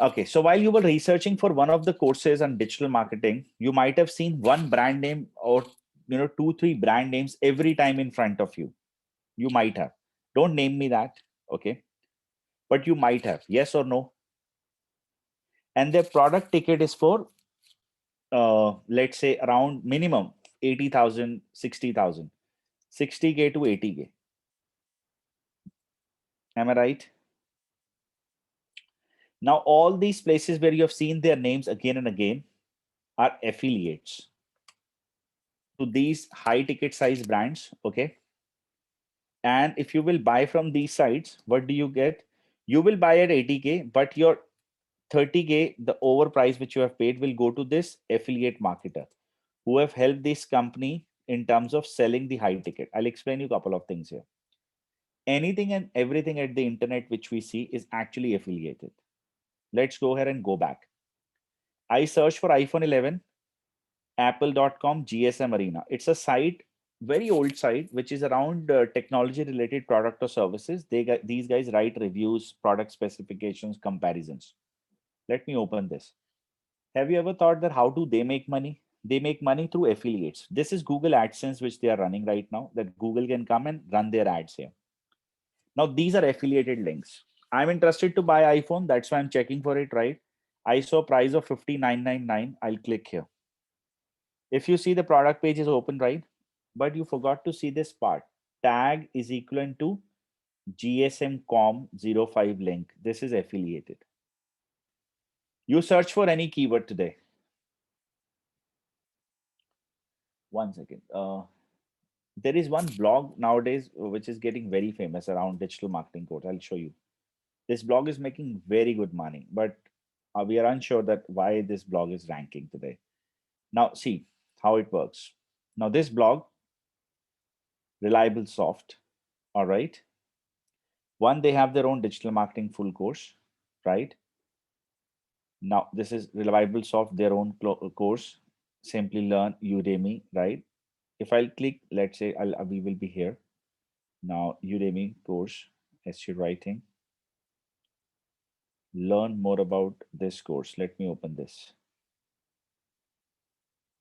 Okay, so while you were researching for one of the courses on digital marketing, you might have seen one brand name or two, three brand names every time in front of you. You might have. Don't name me that, okay? But you might have, yes or no? And their product ticket is for, let's say, around minimum 80,000, 60,000, 60K to 80K. Am I right? Now, all these places where you have seen their names again and again are affiliates to these high ticket size brands, okay? And if you will buy from these sites, what do you get? You will buy at 80K, but your 30K, the overprice which you have paid, will go to this affiliate marketer who have helped this company in terms of selling the high ticket. I'll explain you a couple of things here. Anything and everything at the internet which we see is actually affiliated. Let's go ahead and go back. I search for iPhone 11, apple.com, GSM Arena. It's a site, very old site, which is around technology related product or services. These guys write reviews, product specifications, comparisons. Let me open this. Have you ever thought that how do they make money? They make money through affiliates. This is Google AdSense, which they are running right now, that Google can come and run their ads here. Now, these are affiliated links. I'm interested to buy iPhone. That's why I'm checking for it, right? I saw price of 59.99. I'll click here. If you see the product page is open, right? But you forgot to see this part. Tag is equivalent to GSM.com 05 link. This is affiliated. You search for any keyword today. One second. There is one blog nowadays which is getting very famous around digital marketing course. I'll show you. This blog is making very good money, but we are unsure that why this blog is ranking today. Now, see how it works. Now, this blog, Reliable Soft, all right. One, they have their own digital marketing full course, right? Now, this is Reliable Soft, their own course. Simply Learn, Udemy, right? If I'll click, let's say we will be here. Now, Udemy course, SU writing. Learn more about this course. Let me open this.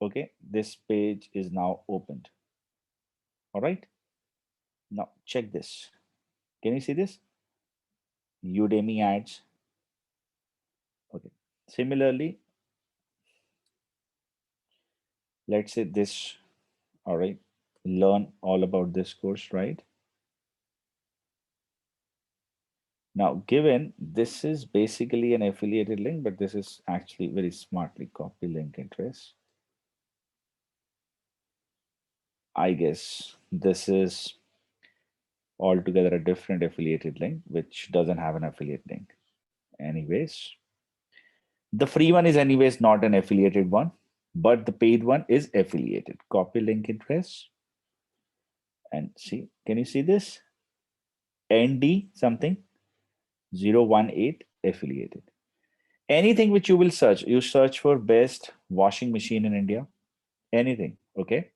Okay, this page is now opened. All right. Now, check this. Can you see this? Udemy ads. Okay. Similarly, let's say this. All right. Learn all about this course, right? Now, given this is basically an affiliated link, but this is actually very smartly copy link interest. I guess this is altogether a different affiliated link, which doesn't have an affiliate link. Anyways, the free one is anyways not an affiliated one, but the paid one is affiliated. Copy link interest and see, can you see this? ND something 018 affiliated. Anything which you will search, you search for best washing machine in India, anything, okay?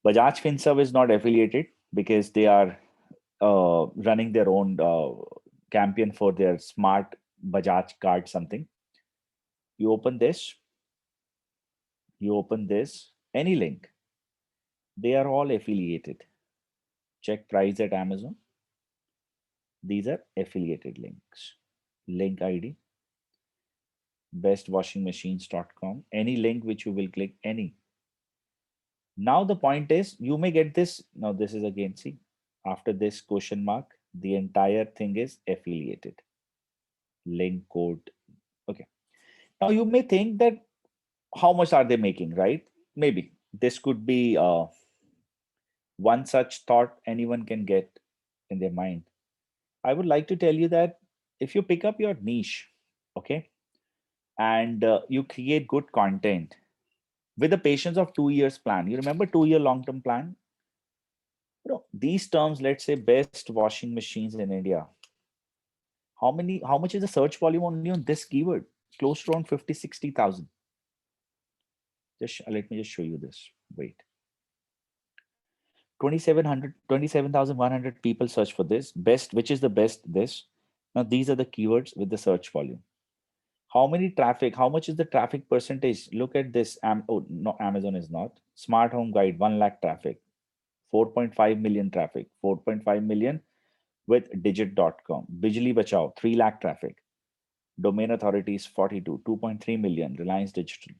Bajaj Finserv is not affiliated because they are running their own campaign for their smart Bajaj card something. You open this, any link, they are all affiliated. Check price at Amazon. These are affiliated links. Link ID, bestwashingmachines.com, any link which you will click, any. Now the point is, you may get this. Now this is again, see, after this question mark, the entire thing is affiliated. Link code. Okay. Now you may think that how much are they making, right? Maybe this could be one such thought anyone can get in their mind. I would like to tell you that if you pick up your niche, okay, and you create good content with the patience of 2 years plan. You remember 2 year long-term plan? These terms, let's say best washing machines in India. How much is the search volume only on this keyword? Close to around 50, 60,000. Just let me just show you this. Wait. 27,100 people search for this. Best, which is the best this. Now, these are the keywords with the search volume. How many traffic, how much is the traffic percentage? Look at this. Oh, no, Amazon is not. Smart home guide, 1 lakh traffic, 4.5 million traffic, 4.5 million with digit.com. Bijli Bachao, 3 lakh traffic. Domain authorities, 42, 2.3 million. Reliance Digital.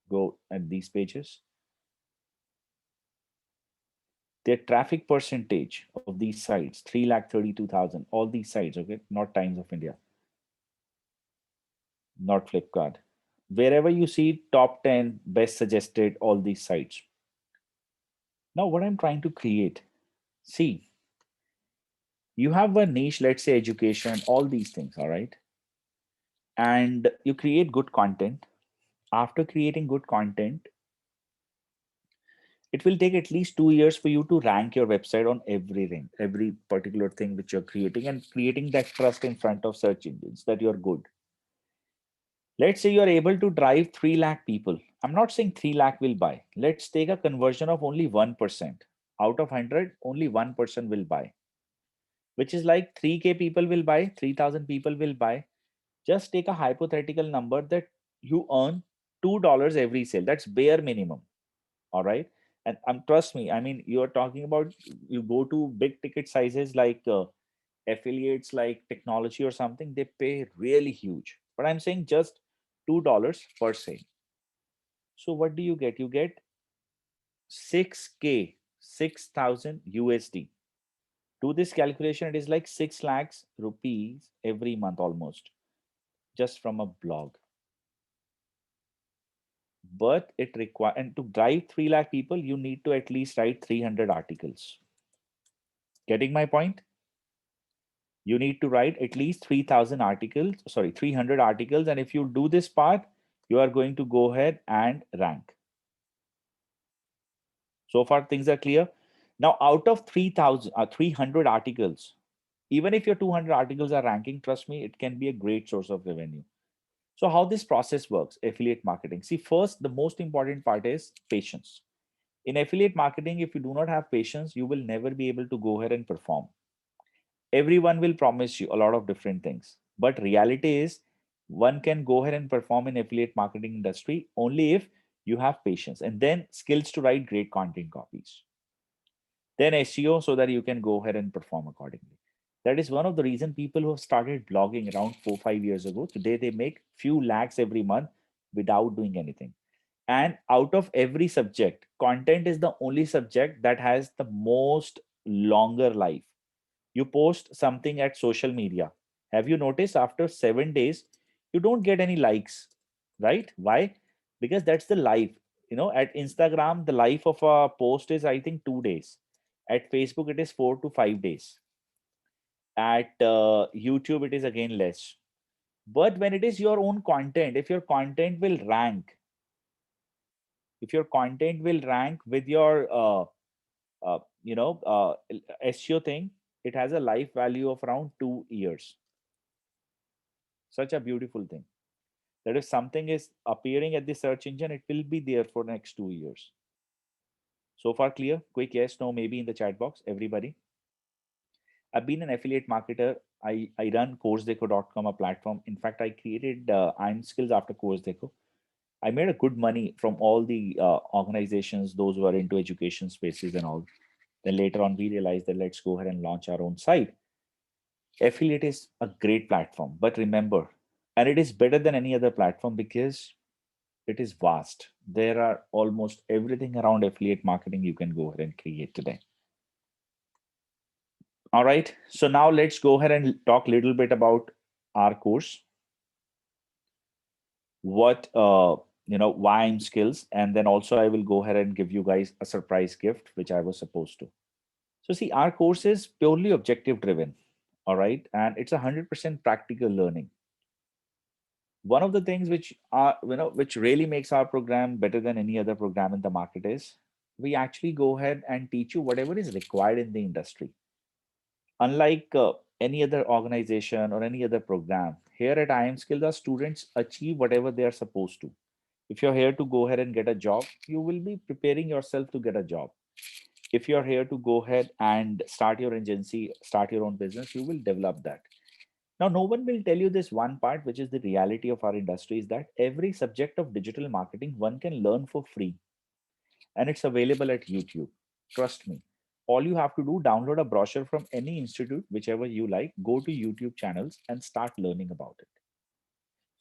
Go at these pages. Their traffic percentage of these sites, 3,32,000. All these sites, okay, not Times of India, not Flipkart. Wherever you see top 10 best suggested, all these sites. Now, what I'm trying to create, see, you have a niche, let's say education, all these things, all right? And you create good content. After creating good content, it will take at least 2 years for you to rank your website on everything, every particular thing which you're creating, and creating that trust in front of search engines that you're good. Let's say you're able to drive 3 lakh people. I'm not saying 3 lakh will buy. Let's take a conversion of only 1%. Out of 100, only 1% will buy, which is like 3K people will buy, 3,000 people will buy. Just take a hypothetical number that you earn $2 every sale. That's bare minimum. All right. And trust me, I mean, you're talking about, you go to big ticket sizes like affiliates like technology or something, they pay really huge. But I'm saying just $2 per sale. So what do you get? You get 6K, 6,000 USD. Do this calculation, it is like 6 lakhs rupees every month almost, just from a blog. But it require, and to drive 3 lakh people, you need to at least write 300 articles. Getting my point? You need to write at least 3,000 articles, sorry, 300 articles. And if you do this part, you are going to go ahead and rank. So far, things are clear. Now, out of 300 articles, even if your 200 articles are ranking, trust me, it can be a great source of revenue. So how this process works, affiliate marketing. See, first, the most important part is patience. In affiliate marketing, if you do not have patience, you will never be able to go ahead and perform. Everyone will promise you a lot of different things, but reality is one can go ahead and perform in affiliate marketing industry only if you have patience, and then skills to write great content copies, then SEO, so that you can go ahead and perform accordingly. That is one of the reason people who have started blogging around 4 5 years ago, today they make few lakhs every month without doing anything. And out of every subject, content is the only subject that has the most longer life. You post something at social media, have you noticed after 7 days you don't get any likes, right? Why? Because that's the life. At Instagram, the life of a post is, I think, 2 days. At Facebook, it is 4 to 5 days. At YouTube, it is again less. But when it is your own content, if your content will rank, with your SEO thing, it has a life value of around 2 years. Such a beautiful thing, that if something is appearing at the search engine, it will be there for next 2 years. So far clear? Quick yes, no, maybe in the chat box, everybody. I've been an affiliate marketer. I run CourseDeco.com, a platform. In fact, I created Iron Skills after CourseDeco. I made a good money from all the organizations, those who are into education spaces and all. Then later on, we realized that let's go ahead and launch our own site. Affiliate is a great platform, but remember, and it is better than any other platform because it is vast. There are almost everything around affiliate marketing you can go ahead and create today. All right. So now let's go ahead and talk a little bit about our course. What why I'm skills, and then also I will go ahead and give you guys a surprise gift which I was supposed to. So see, our course is purely objective driven. All right, and it's 100% practical learning. One of the things which really makes our program better than any other program in the market is we actually go ahead and teach you whatever is required in the industry. Unlike any other organization or any other program, here at IMSkill, the students achieve whatever they are supposed to. If you're here to go ahead and get a job, you will be preparing yourself to get a job. If you're here to go ahead and start your agency, start your own business, you will develop that. Now, no one will tell you this one part, which is the reality of our industry, is that every subject of digital marketing one can learn for free, and it's available at YouTube. Trust me. All you have to do, download a brochure from any institute, whichever you like, go to YouTube channels and start learning about it.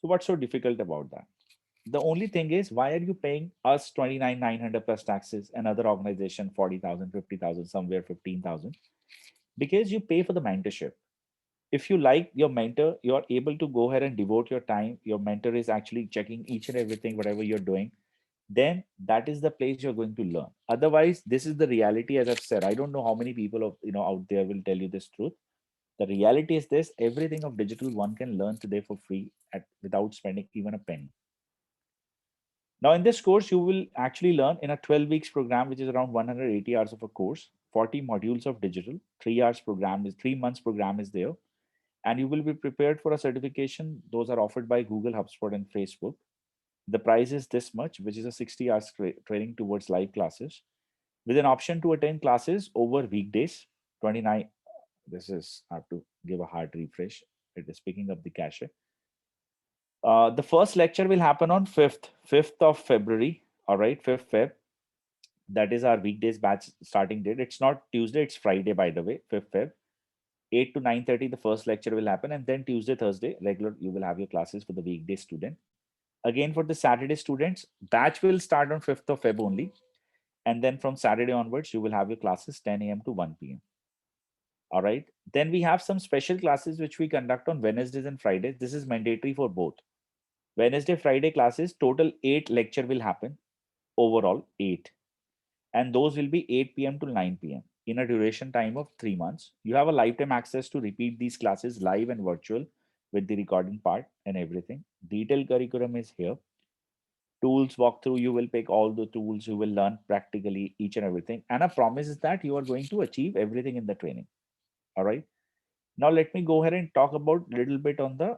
So what's so difficult about that? The only thing is, why are you paying us 29,900 plus taxes, another organization 40,000, 50,000, somewhere 15,000? Because you pay for the mentorship. If you like your mentor, you're able to go ahead and devote your time. Your mentor is actually checking each and everything, whatever you're doing, then that is the place you're going to learn. Otherwise, this is the reality. As I've said, I don't know how many people of out there will tell you this truth. The reality is this: everything of digital one can learn today for free without spending even a penny. Now, in this course, you will actually learn in a 12 weeks program, which is around 180 hours of a course, 40 modules of digital, 3 hours program is 3 months program is there, and you will be prepared for a certification. Those are offered by Google, HubSpot, and Facebook. The price is this much, which is a 60 hours training towards live classes with an option to attend classes over weekdays. 29. This is, I have to give a hard refresh. It is picking up the cache. The first lecture will happen on 5th of February. All right, 5th Feb. That is our weekdays batch starting date. It's not Tuesday, it's Friday, by the way, 5th Feb. 8 to 9:30, the first lecture will happen. And then Tuesday, Thursday, regular, you will have your classes for the weekday student. Again, for the Saturday students, batch will start on 5th of Feb only. And then from Saturday onwards, you will have your classes 10 a.m. to 1 p.m. All right. Then we have some special classes which we conduct on Wednesdays and Fridays. This is mandatory for both. Wednesday, Friday classes, total 8 lecture will happen. Overall, 8. And those will be 8 p.m. to 9 p.m. in a duration time of 3 months. You have a lifetime access to repeat these classes live and virtual with the recording part and everything. Detailed curriculum is here. Tools walkthrough, you will pick all the tools, you will learn practically each and everything. And a promise is that you are going to achieve everything in the training. All right. Now let me go ahead and talk about a little bit on the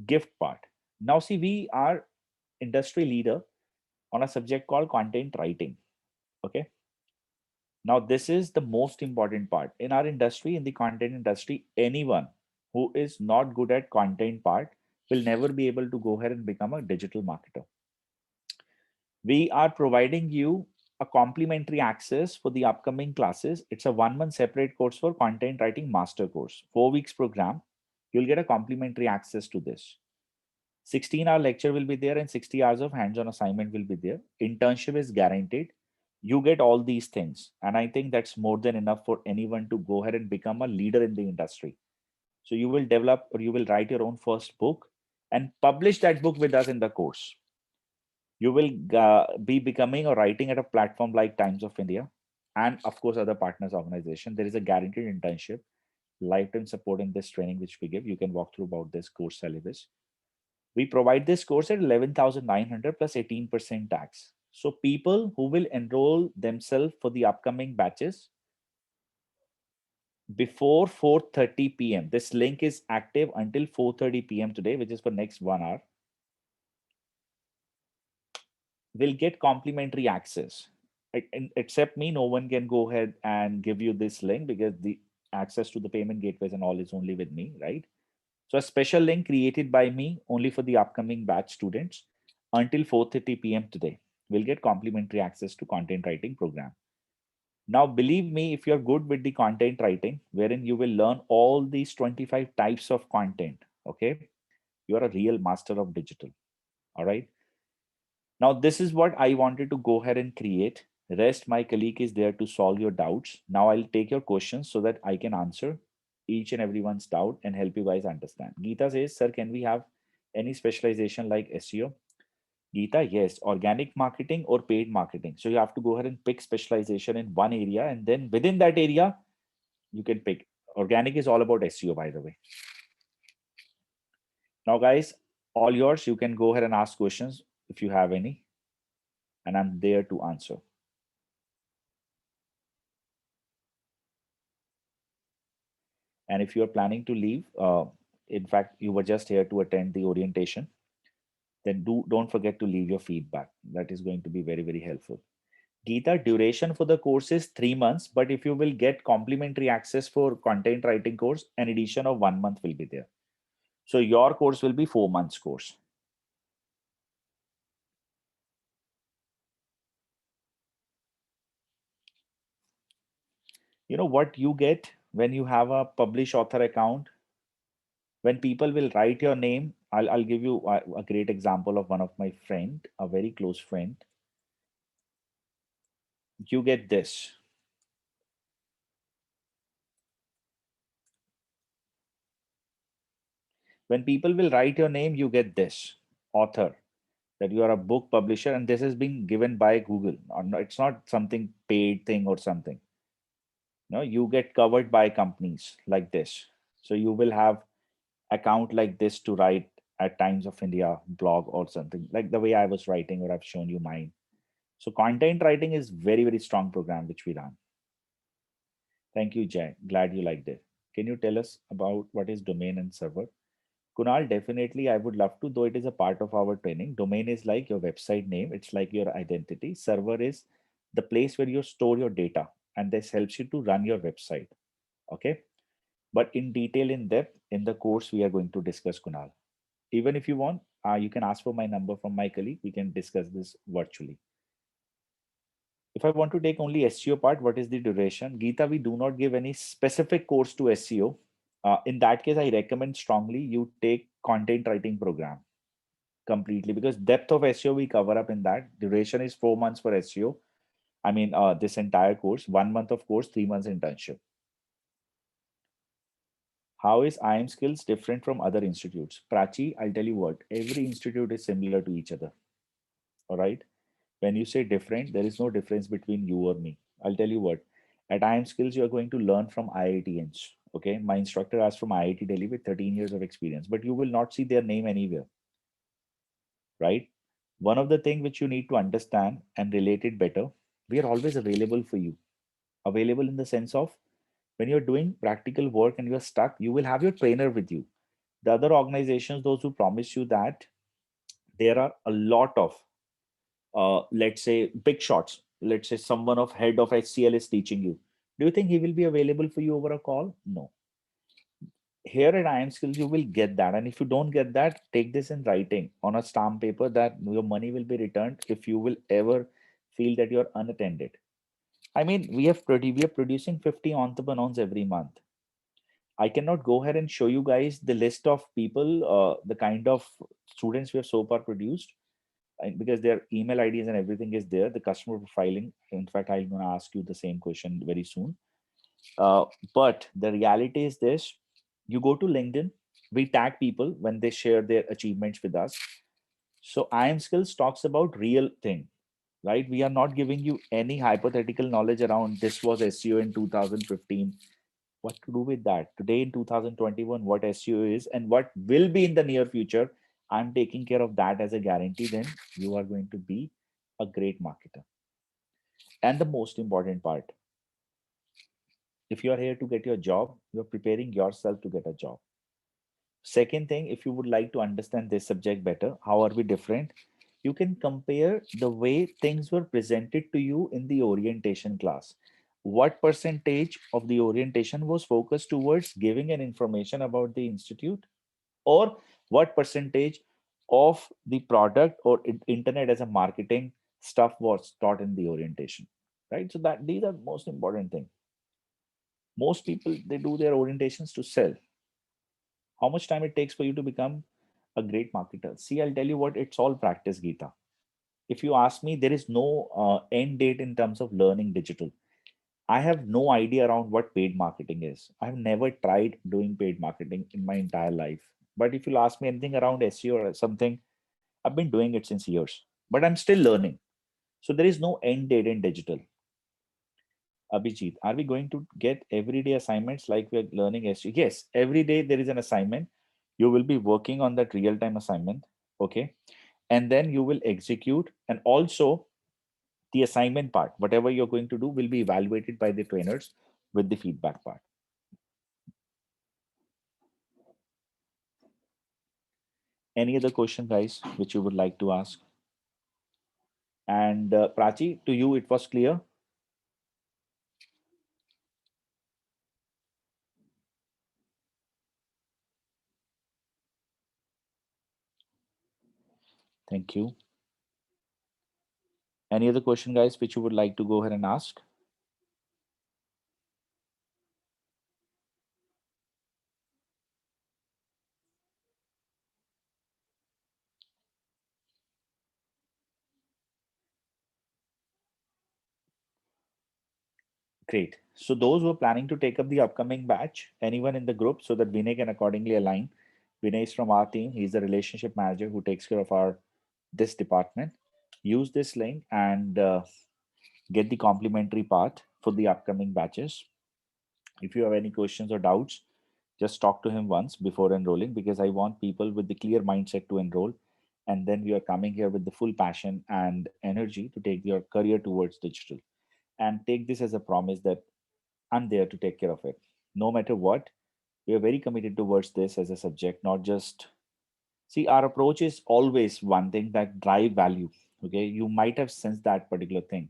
gift part. Now see, we are industry leader on a subject called content writing. Okay. Now this is the most important part in our industry. In the content industry, anyone who is not good at content part will never be able to go ahead and become a digital marketer. We are providing you a complimentary access for the upcoming classes. It's a 1 month separate course for content writing master course, 4 weeks program. You'll get a complimentary access to this. 16-hour lecture will be there and 60 hours of hands-on assignment will be there. Internship is guaranteed. You get all these things. And I think that's more than enough for anyone to go ahead and become a leader in the industry. So you will develop or you will write your own first book and publish that book with us in the course. You will be becoming or writing at a platform like Times of India and of course other partners organization. There is a guaranteed internship, lifetime support in this training which we give. You can walk through about this course syllabus. We provide this course at 11,900 plus 18% tax. So people who will enroll themselves for the upcoming batches before 4:30 p.m. This link is active until 4:30 p.m. today, which is for next 1 hour. Will get complimentary access. Except me, no one can go ahead and give you this link because the access to the payment gateways and all is only with me, right? So a special link created by me only for the upcoming batch students until 4:30 p.m. today will get complimentary access to content writing program. Now, believe me, if you're good with the content writing, wherein you will learn all these 25 types of content, okay, you're a real master of digital. All right. Now, this is what I wanted to go ahead and create. Rest, my colleague is there to solve your doubts. Now, I'll take your questions so that I can answer each and everyone's doubt and help you guys understand. Geeta says, sir, can we have any specialization like SEO? Geeta, yes, organic marketing or paid marketing. So you have to go ahead and pick specialization in one area, and then within that area, you can pick. Organic is all about SEO, by the way. Now, guys, all yours. You can go ahead and ask questions if you have any, and I'm there to answer. And if you're planning to leave, in fact, you were just here to attend the orientation, then don't forget to leave your feedback. That is going to be very, very helpful. Geeta, duration for the course is 3 months, but if you will get complimentary access for content writing course, an addition of 1 month will be there. So your course will be 4 months course. You know what you get when you have a publish author account? When people will write your name, I'll give you a great example of one of my friend, a very close friend. You get this. When people will write your name, you get this author, that you are a book publisher, and this is being given by Google. It's not something paid thing or something. No, you get covered by companies like this. So you will have account like this to write at Times of India blog or something like the way I was writing, or I've shown you mine. So content writing is very, very strong program which we run. Thank you, Jay. Glad you liked it. Can you tell us about what is domain and server? Kunal, definitely I would love to, though it is a part of our training. Domain is like your website name, it's like your identity. Server is the place where you store your data, and this helps you to run your website. Okay. But in detail, in depth, in the course, we are going to discuss, Kunal. Even if you want, you can ask for my number from my colleague. We can discuss this virtually. If I want to take only SEO part, what is the duration? Geeta, we do not give any specific course to SEO. In that case, I recommend strongly you take content writing program completely, because depth of SEO we cover up in that. Duration is 4 months for SEO. I mean, this entire course, 1 month of course, 3 months internship. How is IM Skills different from other institutes? Prachi, I'll tell you what, every institute is similar to each other. All right. When you say different, there is no difference between you or me. I'll tell you what, at IM Skills, you're going to learn from IITians. Okay. My instructor is from IIT Delhi with 13 years of experience, but you will not see their name anywhere. Right. One of the things which you need to understand and relate it better, we are always available for you. Available in the sense of when you're doing practical work and you're stuck, you will have your trainer with you. The other organizations, those who promise you that, there are a lot of let's say big shots. Let's say someone of head of HCL is teaching you. Do you think he will be available for you over a call? No. Here at IM Skills, you will get that. And if you don't get that, take this in writing on a stamp paper that your money will be returned if you will ever feel that you're unattended. I mean, we are producing 50 entrepreneurs every month. I cannot go ahead and show you guys the list of people, the kind of students we have so far produced, and because their email IDs and everything is there, the customer profiling. In fact, I'm going to ask you the same question very soon. Uh, but the reality is this: you go to LinkedIn, we tag people when they share their achievements with us. So IM Skills talks about real thing, right? We are not giving you any hypothetical knowledge around this was SEO in 2015. What to do with that today in 2021? What SEO is and what will be in the near future? I'm taking care of that as a guarantee. Then you are going to be a great marketer. And the most important part, if you are here to get your job, you're preparing yourself to get a job. Second thing, if you would like to understand this subject better, how are we different? You can compare the way things were presented to you in the orientation class. What percentage of the orientation was focused towards giving an information about the institute, or what percentage of the product or internet as a marketing stuff was taught in the orientation, right? So that these are most important thing. Most people, they do their orientations to sell. How much time it takes for you to become a great marketer? See, I'll tell you what, it's all practice, Geeta. If you ask me, there is no end date in terms of learning digital. I have no idea around what paid marketing is. I've never tried doing paid marketing in my entire life. But if you'll ask me anything around SEO or something, I've been doing it since years, but I'm still learning. So there is no end date in digital. Abhijit, are we going to get everyday assignments like we're learning SEO? Yes, every day there is an assignment. You will be working on that real time assignment. Okay. And then you will execute. And also, the assignment part, whatever you're going to do, will be evaluated by the trainers with the feedback part. Any other question, guys, which you would like to ask? And Prachi, to you, it was clear. Thank you. Any other question, guys, which you would like to go ahead and ask? Great. So those who are planning to take up the upcoming batch, anyone in the group, so that Vinay can accordingly align. Vinay is from our team. He's the relationship manager who takes care of our this department. Use this link and get the complimentary part for the upcoming batches. If you have any questions or doubts, just talk to him once before enrolling, because I want people with the clear mindset to enroll. And then we are coming here with the full passion and energy to take your career towards digital. And take this as a promise that I'm there to take care of it. No matter what, we are very committed towards this as a subject, not just see, our approach is always one thing that drive value. Okay. You might have sensed that particular thing.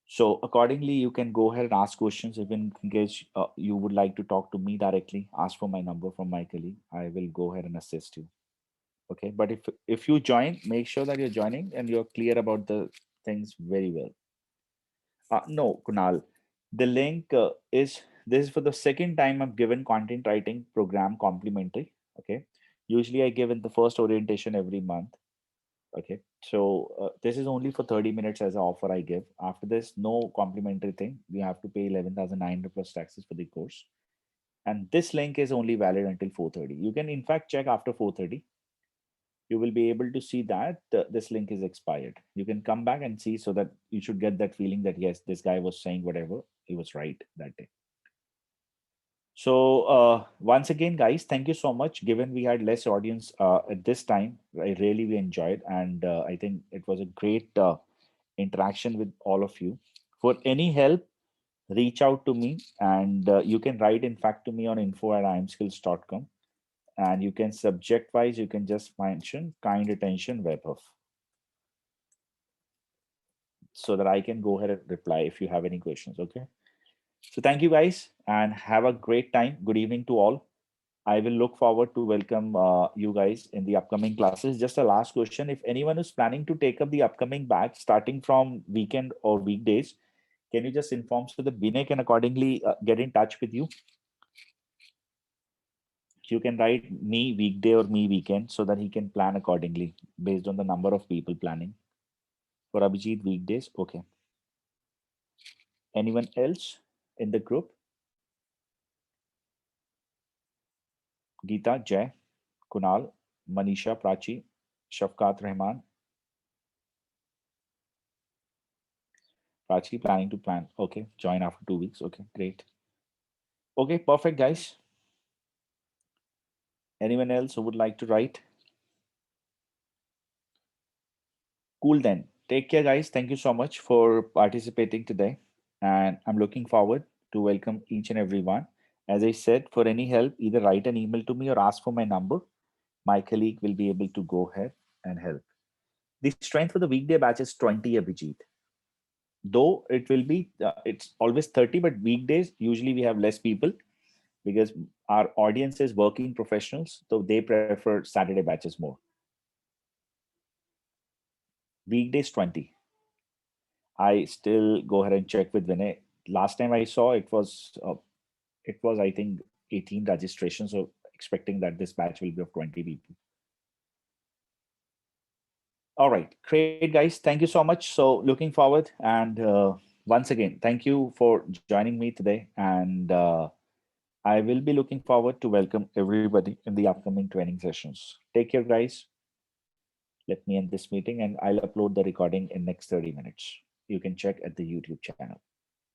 So accordingly, you can go ahead and ask questions. Even in case you would like to talk to me directly, ask for my number from my colleague. I will go ahead and assist you. Okay. But if you join, make sure that you're joining and you're clear about the things very well. No, Kunal. The link is this is for the second time I've given content writing program complimentary. Okay. Usually I give in the first orientation every month. Okay. So this is only for 30 minutes as an offer I give. After this, no complimentary thing. We have to pay 11,900 plus taxes for the course. And this link is only valid until 4:30. You can in fact check after 4:30. You will be able to see that this link is expired. You can come back and see, so that you should get that feeling that yes, this guy was saying whatever, he was right that day. So once again, guys, thank you so much. Given we had less audience at this time, I really we enjoyed, and I think it was a great interaction with all of you. For any help, reach out to me, and you can write in fact to me on info@imskills.com, and you can subject wise, you can just mention kind attention Webhoof, so that I can go ahead and reply if you have any questions. Okay. So thank you guys and have a great time. Good evening to all. I will look forward to welcome you guys in the upcoming classes. Just a last question. If anyone is planning to take up the upcoming batch starting from weekend or weekdays, can you just inform so that Vinay can accordingly get in touch with you? You can write me weekday or me weekend so that he can plan accordingly based on the number of people planning. For Abhijit, weekdays. Okay. Anyone else in the group? Geeta, Jay, Kunal, Manisha, Prachi, Shafkat Rahman. Prachi planning to plan. Okay, join after 2 weeks. Okay, great. Okay, perfect, guys. Anyone else who would like to write? Cool then. Take care, guys. Thank you so much for participating today. And I'm looking forward to welcome each and every one. As I said, for any help, either write an email to me or ask for my number. My colleague will be able to go ahead and help. The strength for the weekday batch is 20, Abhijit. Though it will be, it's always 30, but weekdays, usually we have less people because our audience is working professionals, so they prefer Saturday batches more. Weekdays 20. I still go ahead and check with Vinay. Last time I saw it was I think 18 registrations, so expecting that this batch will be of 20 people. All right, great guys. Thank you so much. So looking forward, and once again, thank you for joining me today, and I will be looking forward to welcome everybody in the upcoming training sessions. Take care, guys. Let me end this meeting and I'll upload the recording in next 30 minutes. You can check at the YouTube channel.